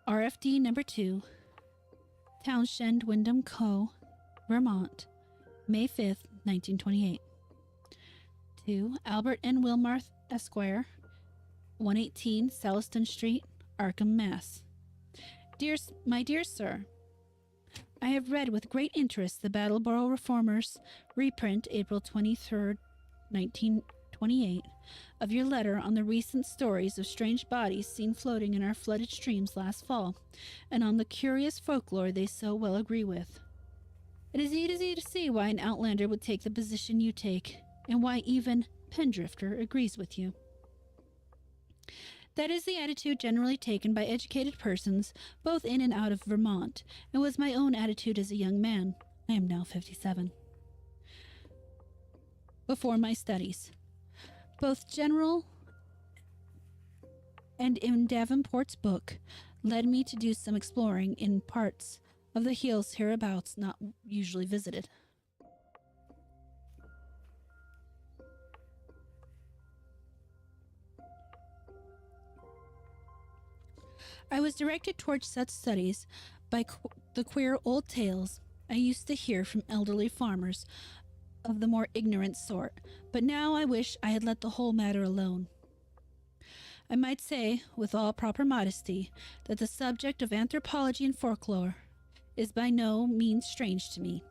RFD number 2, Townshend Wyndham Co., Vermont, May 5th, 1928. To Albert N. Wilmarth, Esquire, 118 Saliston Street, Arkham, Mass. My dear sir, I have read with great interest the Battleboro Reformers reprint, April 23rd, 1928, of your letter on the recent stories of strange bodies seen floating in our flooded streams last fall, and on the curious folklore they so well agree with. It is easy to see why an outlander would take the position you take, and why even Pendrifter agrees with you. That is the attitude generally taken by educated persons both in and out of Vermont, and was my own attitude as a young man. I am now 57. Before my studies, both general and in Davenport's book, led me to do some exploring in parts of the hills hereabouts not usually visited. I was directed towards such studies by the queer old tales I used to hear from elderly farmers of the more ignorant sort, but now I wish I had let the whole matter alone. I might say, with all proper modesty, that the subject of anthropology and folklore is by no means strange to me.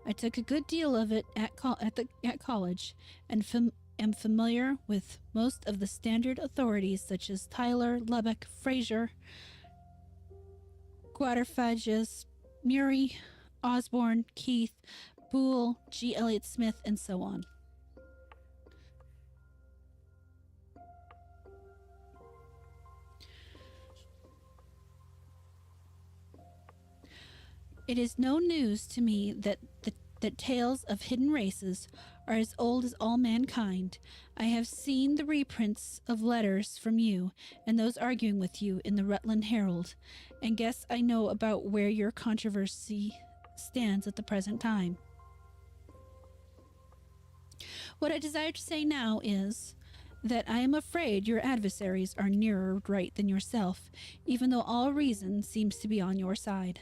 I took a good deal of it at college, and am familiar with most of the standard authorities such as Tyler, Lubbock, Fraser, Quatrefages, Murray, Osborne, Keith, Boole, G. Elliott Smith, and so on. It is no news to me that tales of hidden races are as old as all mankind. I have seen the reprints of letters from you and those arguing with you in the Rutland Herald, and guess I know about where your controversy stands at the present time. What I desire to say now is that I am afraid your adversaries are nearer right than yourself, even though all reason seems to be on your side.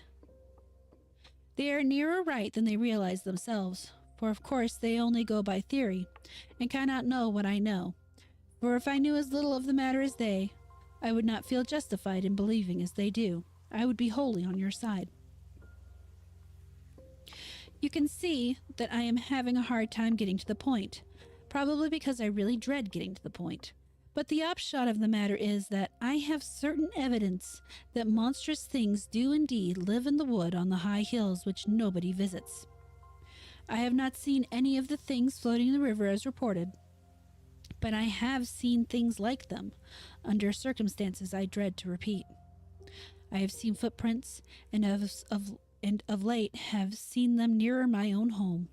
They are nearer right than they realize themselves, for of course they only go by theory, and cannot know what I know. For if I knew as little of the matter as they, I would not feel justified in believing as they do. I would be wholly on your side. You can see that I am having a hard time getting to the point, probably because I really dread getting to the point. But the upshot of the matter is that I have certain evidence that monstrous things do indeed live in the wood on the high hills which nobody visits. I have not seen any of the things floating in the river as reported, but I have seen things like them, under circumstances I dread to repeat. I have seen footprints, and of late have seen them nearer my own home.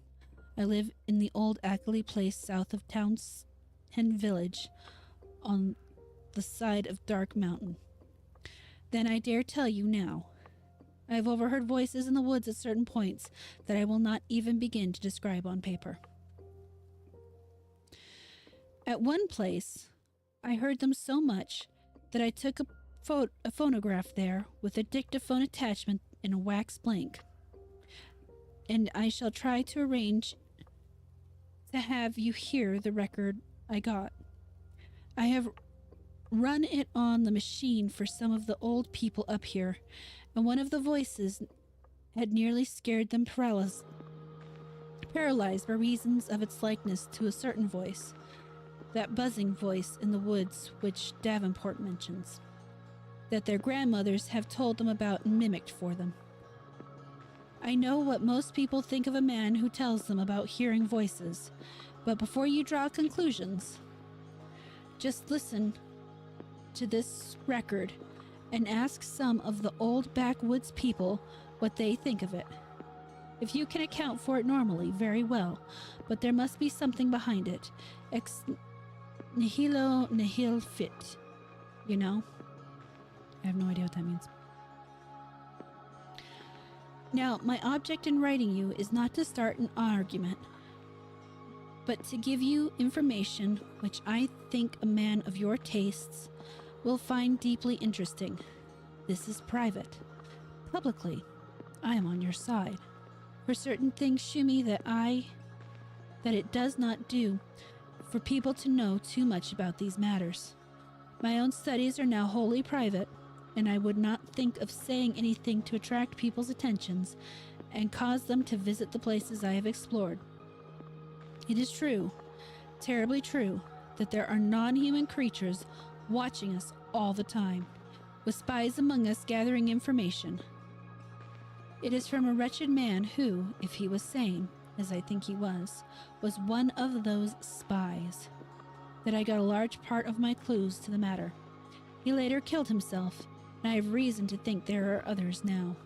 I live in the old Ackley place south of Townshend Village, on the side of Dark Mountain. Then I dare tell you now. I have overheard voices in the woods at certain points that I will not even begin to describe on paper. At one place, I heard them so much that I took a phonograph there with a dictaphone attachment and a wax blank. And I shall try to arrange to have you hear the record I got. I have run it on the machine for some of the old people up here, and one of the voices had nearly scared them paralyzed by reasons of its likeness to a certain voice, that buzzing voice in the woods which Davenport mentions, that their grandmothers have told them about and mimicked for them. I know what most people think of a man who tells them about hearing voices, but before you draw conclusions, just listen to this record and ask some of the old backwoods people what they think of it. If you can account for it normally, very well, but there must be something behind it. Ex nihilo nihil fit, you know? I have no idea what that means. Now, my object in writing you is not to start an argument, but to give you information which I think a man of your tastes will find deeply interesting. This is private. Publicly, I am on your side. For certain things shew me that it does not do for people to know too much about these matters. My own studies are now wholly private, and I would not think of saying anything to attract people's attentions and cause them to visit the places I have explored. It is true, terribly true, that there are non-human creatures watching us all the time, with spies among us gathering information. It is from a wretched man who, if he was sane, as I think he was one of those spies, that I got a large part of my clues to the matter. He later killed himself, and I have reason to think there are others now.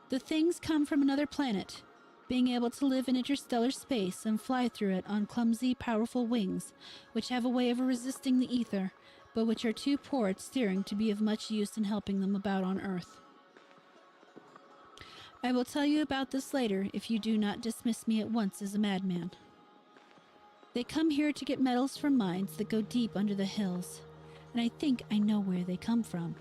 The things come from another planet, being able to live in interstellar space and fly through it on clumsy, powerful wings, which have a way of resisting the ether, but which are too poor at steering to be of much use in helping them about on Earth. I will tell you about this later if you do not dismiss me at once as a madman. They come here to get metals from mines that go deep under the hills, and I think I know where they come from.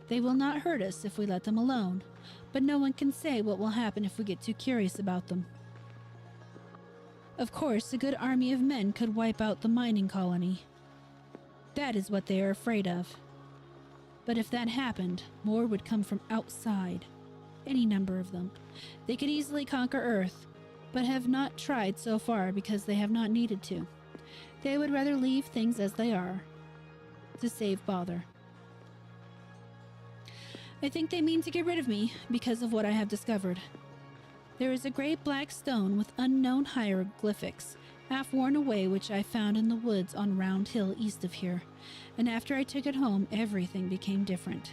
They will not hurt us if we let them alone, but no one can say what will happen if we get too curious about them. Of course, a good army of men could wipe out the mining colony. That is what they are afraid of. But if that happened, more would come from outside. Any number of them. They could easily conquer Earth, but have not tried so far because they have not needed to. They would rather leave things as they are, to save bother. I think they mean to get rid of me because of what I have discovered. There is a great black stone with unknown hieroglyphics, half worn away, which I found in the woods on Round Hill east of here, and after I took it home, everything became different.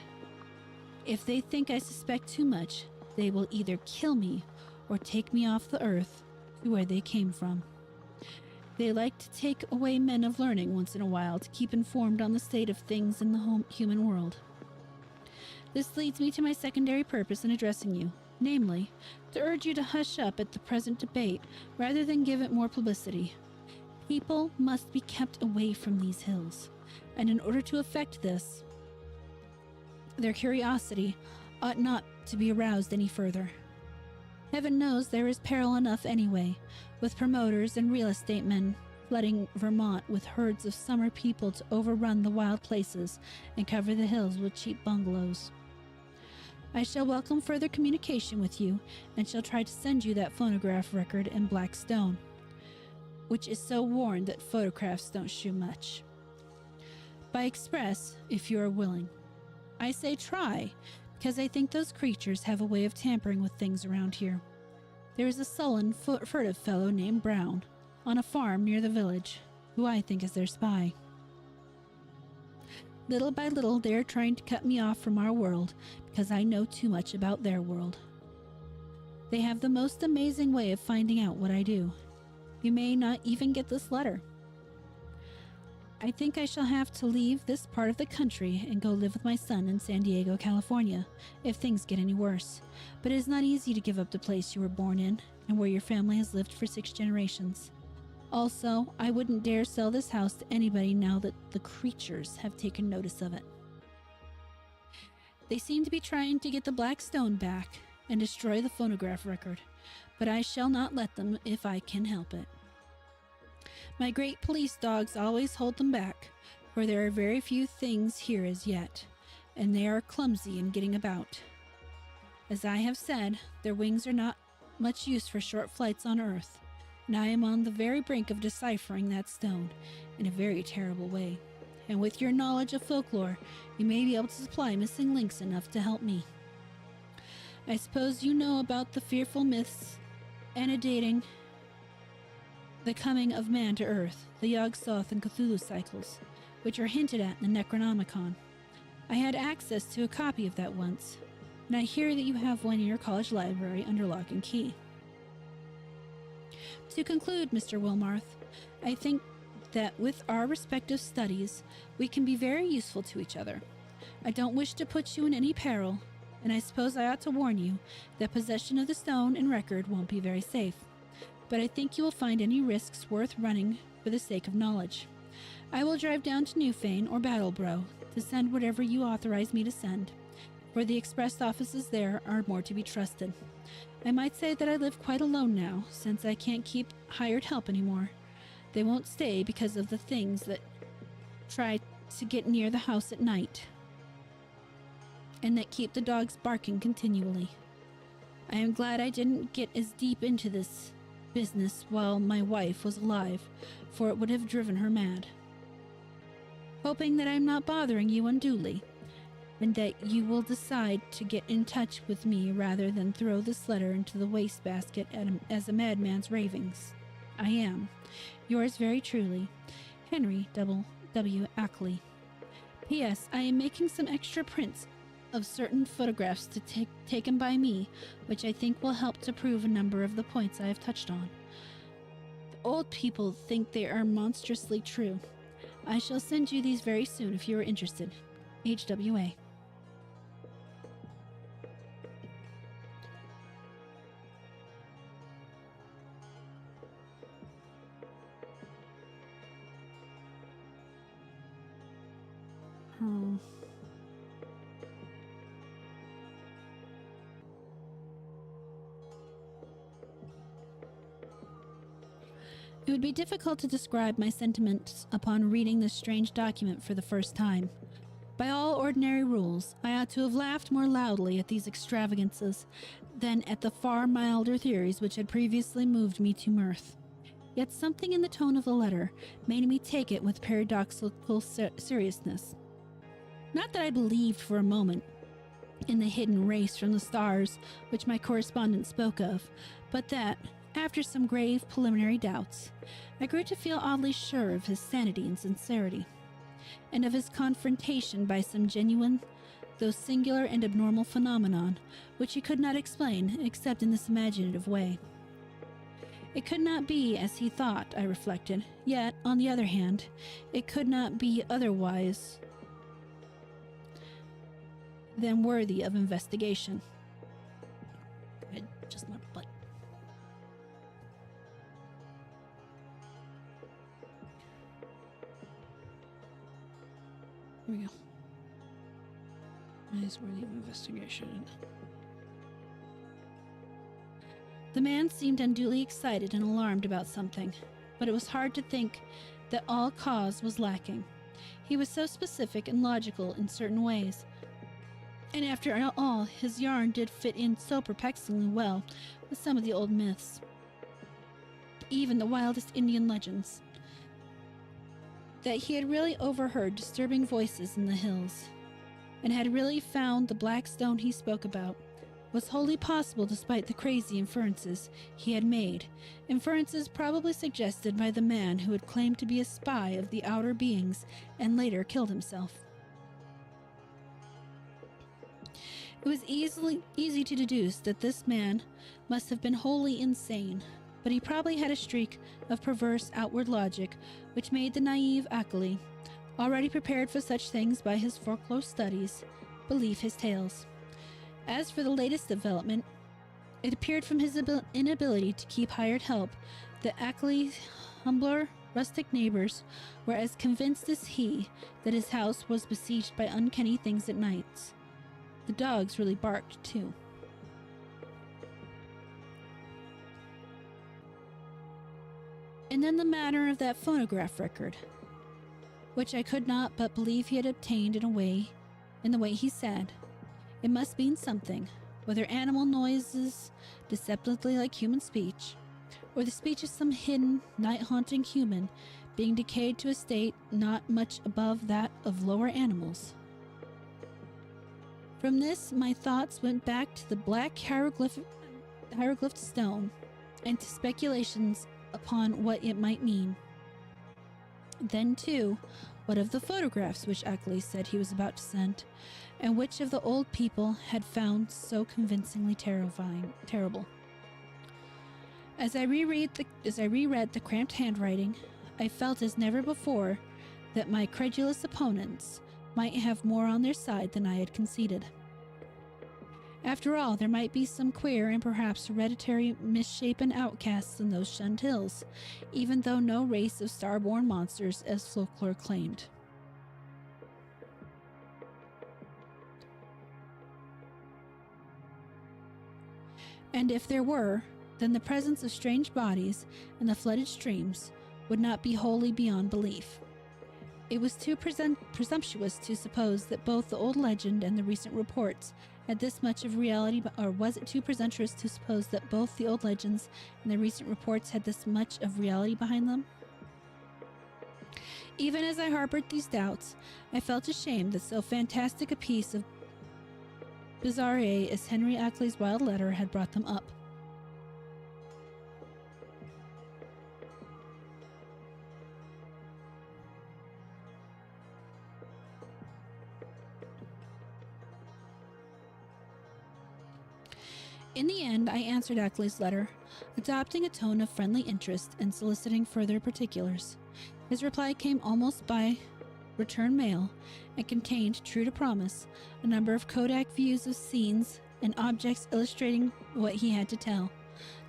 If they think I suspect too much, they will either kill me or take me off the earth to where they came from. They like to take away men of learning once in a while to keep informed on the state of things in the human world. This leads me to my secondary purpose in addressing you, namely, to urge you to hush up at the present debate rather than give it more publicity. People must be kept away from these hills, and in order to effect this, their curiosity ought not to be aroused any further. Heaven knows there is peril enough anyway, with promoters and real estate men flooding Vermont with herds of summer people to overrun the wild places and cover the hills with cheap bungalows. I shall welcome further communication with you and shall try to send you that phonograph record in black stone, which is so worn that photographs don't show much. By express, if you are willing. I say try, because I think those creatures have a way of tampering with things around here. There is a sullen, furtive fellow named Brown, on a farm near the village, who I think is their spy. Little by little, they are trying to cut me off from our world, because I know too much about their world. They have the most amazing way of finding out what I do. You may not even get this letter. I think I shall have to leave this part of the country and go live with my son in San Diego, California, if things get any worse. But it is not easy to give up the place you were born in and where your family has lived for 6 generations. Also, I wouldn't dare sell this house to anybody now that the creatures have taken notice of it. They seem to be trying to get the black stone back and destroy the phonograph record, but I shall not let them if I can help it. My great police dogs always hold them back, for there are very few things here as yet, and they are clumsy in getting about. As I have said, their wings are not much use for short flights on Earth, and I am on the very brink of deciphering that stone in a very terrible way. And with your knowledge of folklore, you may be able to supply missing links enough to help me. I suppose you know about the fearful myths antedating the coming of man to Earth, the Yog-Sothoth and Cthulhu cycles, which are hinted at in the Necronomicon. I had access to a copy of that once, and I hear that you have one in your college library under lock and key. To conclude, Mr. Wilmarth, I think that with our respective studies, we can be very useful to each other. I don't wish to put you in any peril, and I suppose I ought to warn you that possession of the stone and record won't be very safe. But I think you will find any risks worth running for the sake of knowledge. I will drive down to Newfane or Battleborough to send whatever you authorize me to send, for the express offices there are more to be trusted. I might say that I live quite alone now, since I can't keep hired help anymore. They won't stay because of the things that try to get near the house at night, and that keep the dogs barking continually. I am glad I didn't get as deep into this business while my wife was alive, for it would have driven her mad. Hoping that I am not bothering you unduly, and that you will decide to get in touch with me rather than throw this letter into the wastebasket as a madman's ravings. I am, yours very truly, Henry W. Ackley. P.S. I am making some extra prints of certain photographs taken by me, which I think will help to prove a number of the points I have touched on. The old people think they are monstrously true. I shall send you these very soon if you are interested. H.W.A. It would be difficult to describe my sentiments upon reading this strange document for the first time. By all ordinary rules, I ought to have laughed more loudly at these extravagances than at the far milder theories which had previously moved me to mirth. Yet something in the tone of the letter made me take it with paradoxical seriousness. Not that I believed for a moment in the hidden race from the stars which my correspondent spoke of, but that, after some grave preliminary doubts, I grew to feel oddly sure of his sanity and sincerity, and of his confrontation by some genuine, though singular and abnormal phenomenon, which he could not explain except in this imaginative way. It could not be as he thought, I reflected, yet, on the other hand, it could not be otherwise than worthy of investigation. Just my butt. Here we go. Is worthy of investigation. The man seemed unduly excited and alarmed about something, but it was hard to think that all cause was lacking. He was so specific and logical in certain ways, and after all, his yarn did fit in so perplexingly well with some of the old myths, even the wildest Indian legends, that he had really overheard disturbing voices in the hills, and had really found the black stone he spoke about, was wholly possible despite the crazy inferences he had made, inferences probably suggested by the man who had claimed to be a spy of the outer beings and later killed himself. It was easy to deduce that this man must have been wholly insane, but he probably had a streak of perverse outward logic which made the naive Ackley, already prepared for such things by his folklore studies, believe his tales. As for the latest development, it appeared from his inability to keep hired help that Ackley's humbler, rustic neighbors were as convinced as he that his house was besieged by uncanny things at nights. The dogs really barked, too. And then the matter of that phonograph record, which I could not but believe he had obtained in the way he said. It must mean something, whether animal noises deceptively like human speech, or the speech of some hidden, night-haunting human being decayed to a state not much above that of lower animals. From this, my thoughts went back to the black hieroglyphed stone and to speculations upon what it might mean. Then, too, what of the photographs which Ackley said he was about to send, and which of the old people had found so convincingly terrible? As I reread the cramped handwriting, I felt as never before that my credulous opponents might have more on their side than I had conceded. After all, there might be some queer and perhaps hereditary misshapen outcasts in those shunned hills, even though no race of star-born monsters as folklore claimed. And if there were, then the presence of strange bodies and the flooded streams would not be wholly beyond belief. It was too presumptuous to suppose that both the old legend and the recent reports had this much of reality, or was it too presumptuous to suppose that both the old legends and the recent reports had this much of reality behind them? Even as I harbored these doubts, I felt ashamed that so fantastic a piece of bizarrerie as Henry Ackley's wild letter had brought them up. In the end, I answered Ackley's letter, adopting a tone of friendly interest and soliciting further particulars. His reply came almost by return mail and contained, true to promise, a number of Kodak views of scenes and objects illustrating what he had to tell.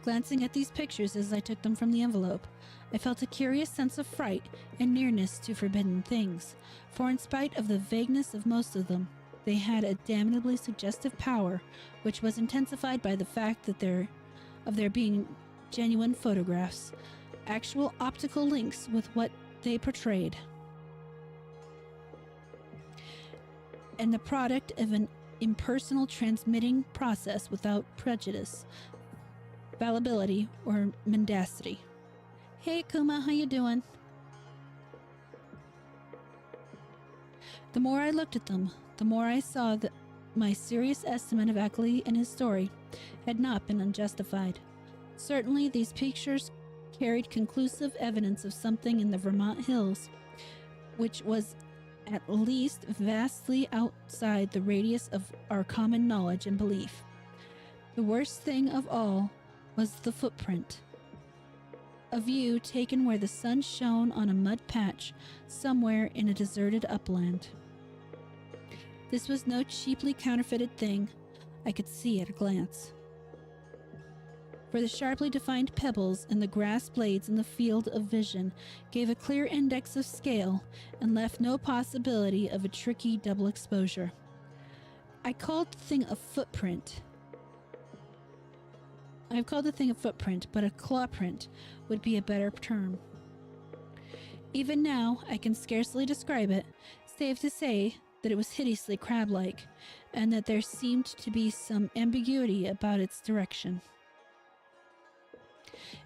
Glancing at these pictures as I took them from the envelope, I felt a curious sense of fright and nearness to forbidden things, for in spite of the vagueness of most of them, they had a damnably suggestive power, which was intensified by the fact that there being genuine photographs, actual optical links with what they portrayed, and the product of an impersonal transmitting process without prejudice, fallibility, or mendacity. Hey Kuma, how you doing? The more I looked at them, the more I saw that my serious estimate of Ackley and his story had not been unjustified. Certainly, these pictures carried conclusive evidence of something in the Vermont hills, which was at least vastly outside the radius of our common knowledge and belief. The worst thing of all was the footprint. A view taken where the sun shone on a mud patch somewhere in a deserted upland. This was no cheaply counterfeited thing, I could see at a glance. For the sharply defined pebbles and the grass blades in the field of vision gave a clear index of scale and left no possibility of a tricky double exposure. I've called the thing a footprint, but a claw print would be a better term. Even now, I can scarcely describe it, save to say that it was hideously crab-like, and that there seemed to be some ambiguity about its direction.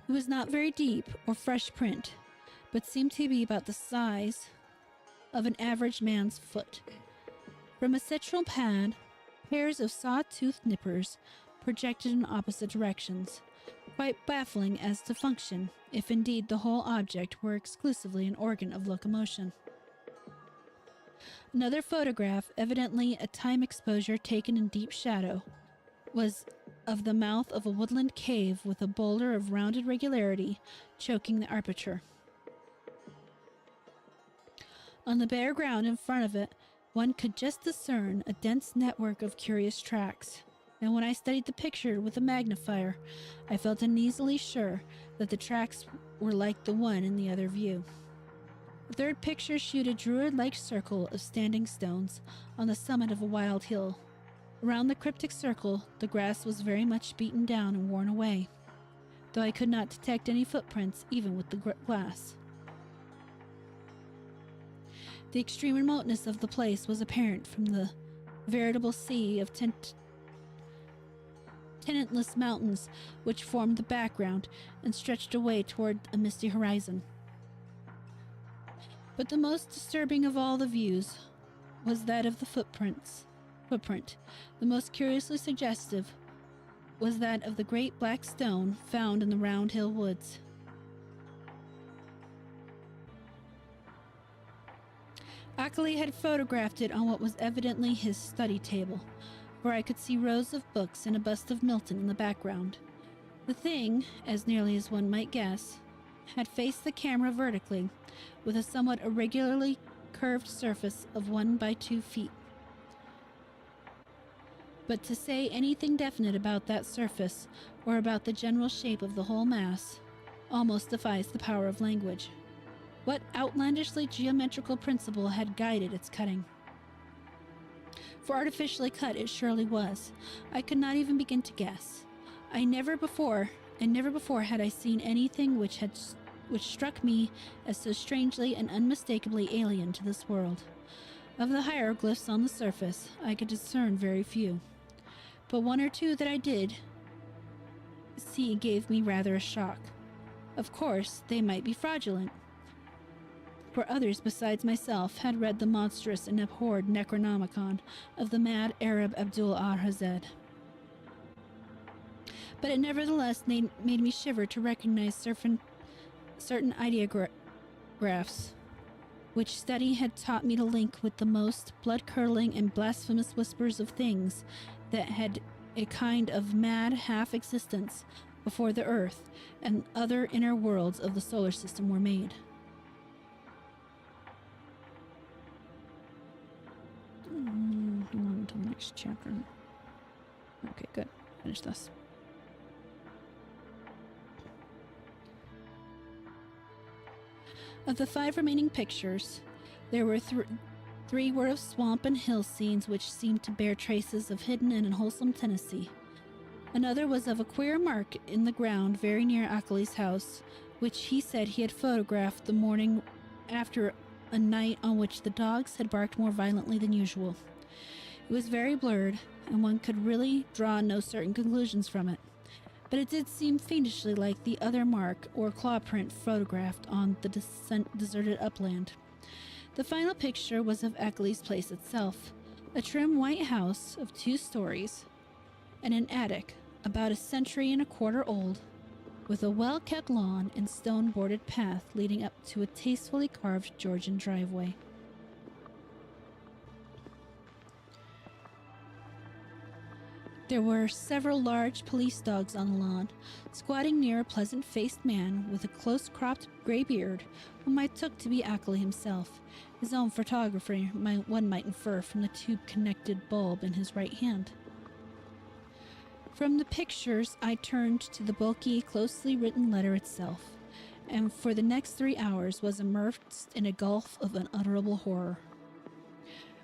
It was not very deep or fresh print, but seemed to be about the size of an average man's foot. From a central pad, pairs of saw-toothed nippers projected in opposite directions, quite baffling as to function, if indeed the whole object were exclusively an organ of locomotion. Another photograph, evidently a time exposure taken in deep shadow, was of the mouth of a woodland cave with a boulder of rounded regularity choking the aperture. On the bare ground in front of it, one could just discern a dense network of curious tracks, and when I studied the picture with a magnifier, I felt uneasily sure that the tracks were like the one in the other view. The third picture showed a druid-like circle of standing stones on the summit of a wild hill. Around the cryptic circle, the grass was very much beaten down and worn away, though I could not detect any footprints even with the glass. The extreme remoteness of the place was apparent from the veritable sea of tenantless mountains which formed the background and stretched away toward a misty horizon. But the most disturbing of all the views was that of the footprint. The most curiously suggestive was that of the great black stone found in the Round Hill woods. Ackley had photographed it on what was evidently his study table, for I could see rows of books and a bust of Milton in the background. The thing, as nearly as one might guess, had faced the camera vertically, with a somewhat irregularly curved surface of 1 by 2 feet. But to say anything definite about that surface, or about the general shape of the whole mass, almost defies the power of language. What outlandishly geometrical principle had guided its cutting? For artificially cut it surely was. I could not even begin to guess. Never before had I seen anything which struck me as so strangely and unmistakably alien to this world. Of the hieroglyphs on the surface, I could discern very few, but 1 or 2 that I did see gave me rather a shock. Of course, they might be fraudulent, for others besides myself had read the monstrous and abhorred Necronomicon of the mad Arab Abdul Ahrazed. But it nevertheless made me shiver to recognize certain ideographs, which study had taught me to link with the most blood-curdling and blasphemous whispers of things that had a kind of mad half-existence before the Earth and other inner worlds of the solar system were made. On to the next chapter. Okay, good. Finish this. Of the 5 remaining pictures, there were 3 were of swamp and hill scenes which seemed to bear traces of hidden and unwholesome Tennessee. Another was of a queer mark in the ground very near Ackley's house, which he said he had photographed the morning after a night on which the dogs had barked more violently than usual. It was very blurred, and one could really draw no certain conclusions from it, but it did seem fiendishly like the other mark or claw print photographed on the deserted upland. The final picture was of Ackley's place itself, a trim white house of 2 stories, and an attic about 1.25 centuries old, with a well-kept lawn and stone-bordered path leading up to a tastefully carved Georgian driveway. There were several large police dogs on the lawn, squatting near a pleasant-faced man with a close-cropped gray beard, whom I took to be Ackley himself, his own photographer, one might infer from the tube-connected bulb in his right hand. From the pictures, I turned to the bulky, closely written letter itself, and for the next 3 hours was immersed in a gulf of unutterable horror.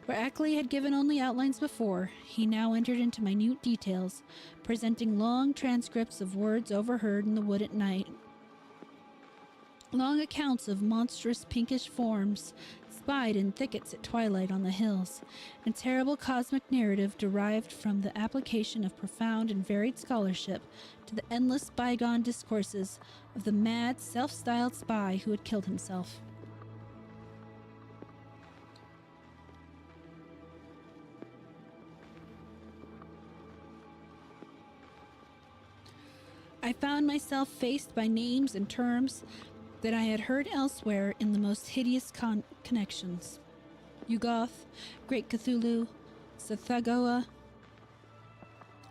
Where Ackley had given only outlines before, he now entered into minute details, presenting long transcripts of words overheard in the wood at night, long accounts of monstrous pinkish forms spied in thickets at twilight on the hills, and terrible cosmic narrative derived from the application of profound and varied scholarship to the endless bygone discourses of the mad, self-styled spy who had killed himself. I found myself faced by names and terms that I had heard elsewhere in the most hideous connections. Yugoth, Great Cthulhu, Sathagoa,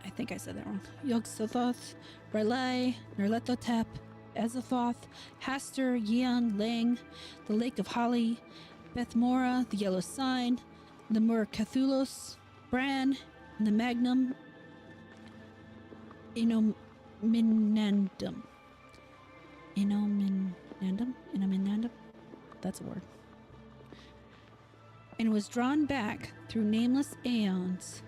I think I said that wrong, Yog-Sothoth, R'lyeh, Nerlethotep, Azathoth, Hastur, Yeon, Lang, the Lake of Hali, Bethmora, the Yellow Sign, the Mur-Cathulos, Bran, and the Magnum Inominandum. Inominandum? That's a word. And was drawn back through nameless aeons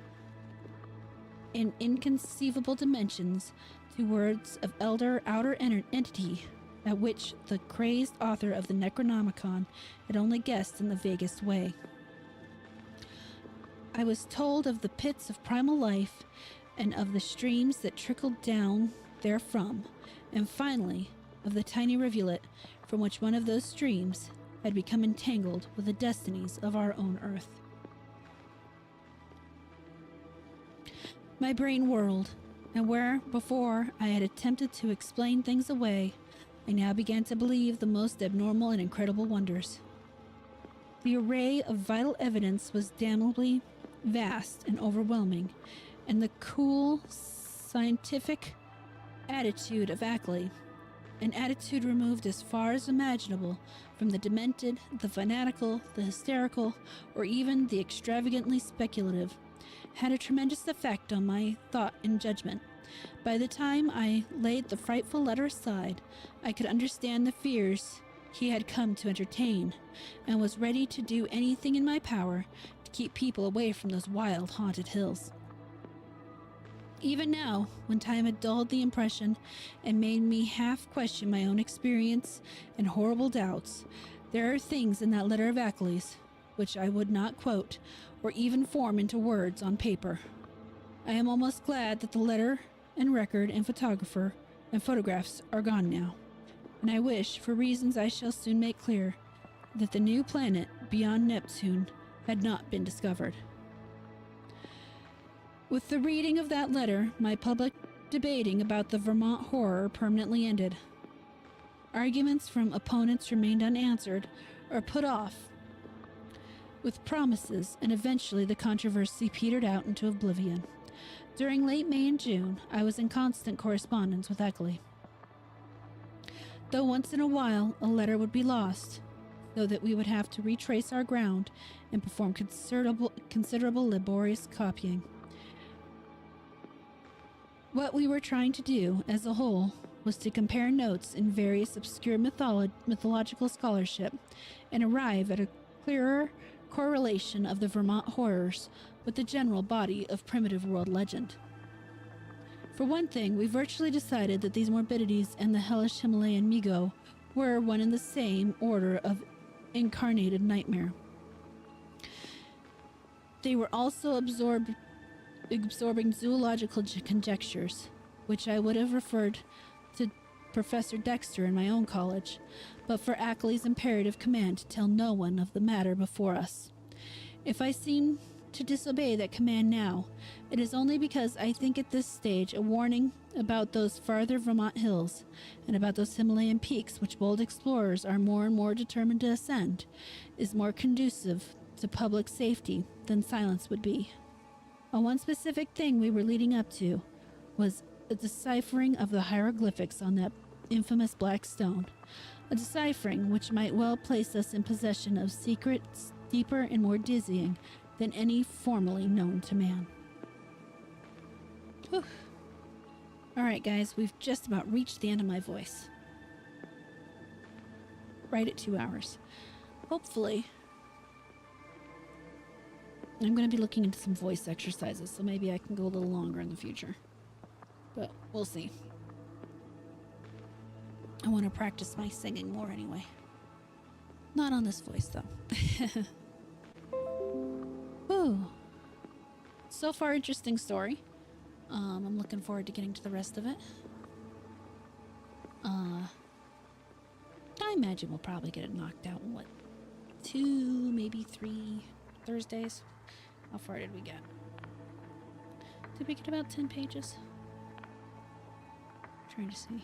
in inconceivable dimensions to words of outer entity at which the crazed author of the Necronomicon had only guessed in the vaguest way. I was told of the pits of primal life and of the streams that trickled down therefrom, and finally of the tiny rivulet from which one of those streams had become entangled with the destinies of our own earth. My brain whirled, and where before I had attempted to explain things away, I now began to believe the most abnormal and incredible wonders. The array of vital evidence was damnably vast and overwhelming, and the cool, scientific attitude of Ackley an attitude removed as far as imaginable from the demented, the fanatical, the hysterical, or even the extravagantly speculative, had a tremendous effect on my thought and judgment. By the time I laid the frightful letter aside, I could understand the fears he had come to entertain, and was ready to do anything in my power to keep people away from those wild, haunted hills. Even now, when time had dulled the impression and made me half question my own experience and horrible doubts, there are things in that letter of Ackley's which I would not quote or even form into words on paper. I am almost glad that the letter and record and photographer and photographs are gone now, and I wish, for reasons I shall soon make clear, that the new planet beyond Neptune had not been discovered. With the reading of that letter, my public debating about the Vermont horror permanently ended. Arguments from opponents remained unanswered or put off with promises, and eventually the controversy petered out into oblivion. During late May and June, I was in constant correspondence with Eckley, though once in a while a letter would be lost, so that we would have to retrace our ground and perform considerable laborious copying. What we were trying to do, as a whole, was to compare notes in various obscure mythological scholarship and arrive at a clearer correlation of the Vermont horrors with the general body of primitive world legend. For one thing, we virtually decided that these morbidities and the hellish Himalayan Migo were one and the same order of incarnated nightmare. They were also absorbing zoological conjectures, which I would have referred to Professor Dexter in my own college, but for Ackley's imperative command to tell no one of the matter before us. If I seem to disobey that command now, it is only because I think at this stage a warning about those farther Vermont hills and about those Himalayan peaks which bold explorers are more and more determined to ascend is more conducive to public safety than silence would be. One specific thing we were leading up to was a deciphering of the hieroglyphics on that infamous black stone, a deciphering which might well place us in possession of secrets deeper and more dizzying than any formerly known to man. Whew. Alright guys, we've just about reached the end of my voice. Right at 2 hours. Hopefully, I'm going to be looking into some voice exercises, so maybe I can go a little longer in the future. But we'll see. I want to practice my singing more anyway. Not on this voice, though. Whew. So far, interesting story. I'm looking forward to getting to the rest of it. I imagine we'll probably get it knocked out in, 2, maybe 3 Thursdays? How far did we get? Did we get about 10 pages? I'm trying to see.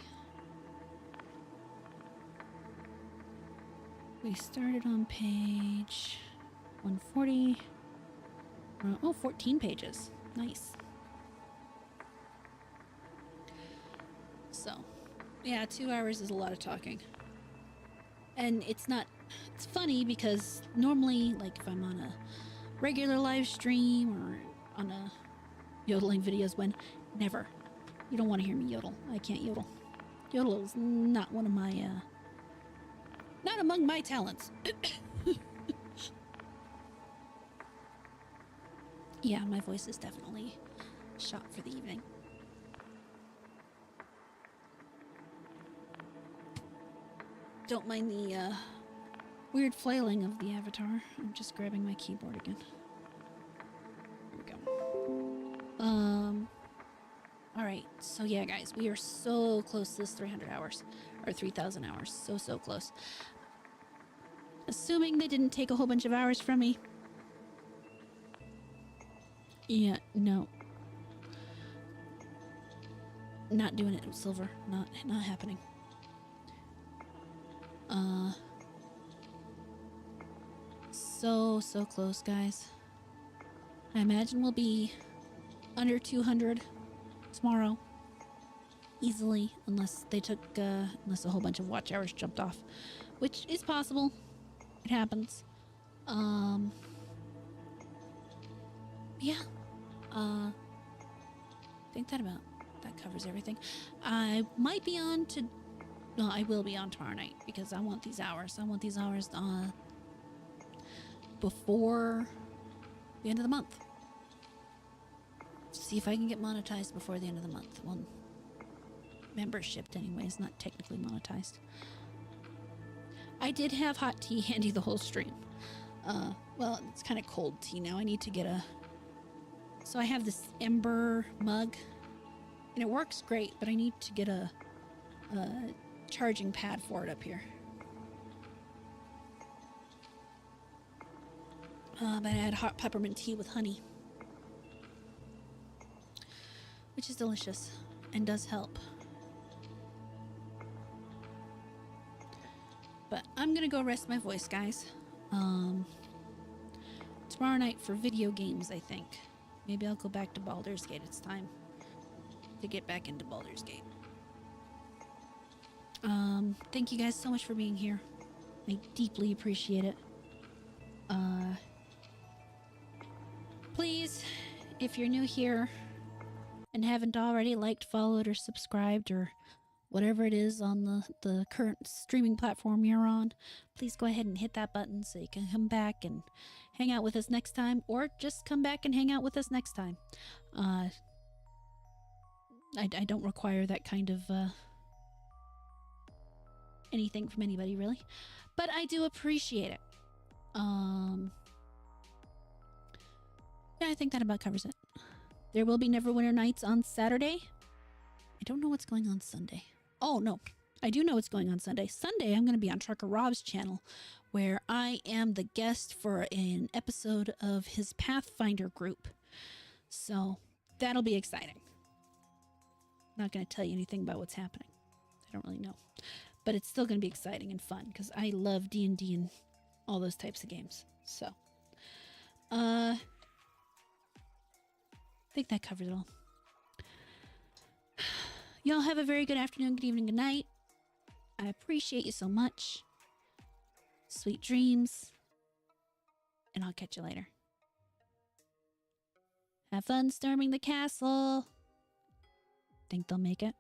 We started on page 140. 14 pages. Nice. So, yeah, 2 hours is a lot of talking. And it's funny because normally, like if I'm on a regular live stream or on a yodeling videos, never. You don't want to hear me yodel. I can't yodel. Yodel is not one of my, not among my talents. Yeah, my voice is definitely shot for the evening. Don't mind the weird flailing of the avatar. I'm just grabbing my keyboard again. Here we go. Alright, so yeah guys, we are so close to this 300 hours. Or 3,000 hours. So close. Assuming they didn't take a whole bunch of hours from me. Yeah, no. Not doing it, Silver. Not happening. So close, guys. I imagine we'll be under 200 tomorrow. easily unless they took, unless a whole bunch of watch hours jumped off, which is possible. It happens. Yeah. I think that covers everything. I might be on to, no, I will be on tomorrow night because I want these hours. I want these hours, before the end of the month. See if I can get monetized before the end of the month. Well, membership anyway is not technically monetized. I did have hot tea handy the whole stream. Well, it's kind of cold tea now. I need to get a... So I have this ember mug, and it works great, but I need to get a charging pad for it up here. But I had hot peppermint tea with honey, which is delicious and does help. But I'm gonna go rest my voice, guys. Tomorrow night for video games, I think. Maybe I'll go back to Baldur's Gate. It's time to get back into Baldur's Gate. Thank you guys so much for being here. I deeply appreciate it. Please, if you're new here and haven't already liked, followed, or subscribed, or whatever it is on the current streaming platform you're on, please go ahead and hit that button so you can come back and hang out with us next time, or just come back and hang out with us next time. I don't require that kind of anything from anybody, really, but I do appreciate it. Yeah, I think that about covers it. There will be Neverwinter Nights on Saturday. I don't know what's going on Sunday. Oh, no. I do know what's going on Sunday. Sunday, I'm going to be on Trucker Rob's channel, where I am the guest for an episode of his Pathfinder group. So, that'll be exciting. Not going to tell you anything about what's happening. I don't really know. But it's still going to be exciting and fun, because I love D&D and all those types of games. So, I think that covers it all. Y'all have a very good afternoon, good evening, good night. I appreciate you so much. Sweet dreams. And I'll catch you later. Have fun storming the castle. Think they'll make it?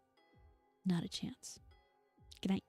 Not a chance. Good night.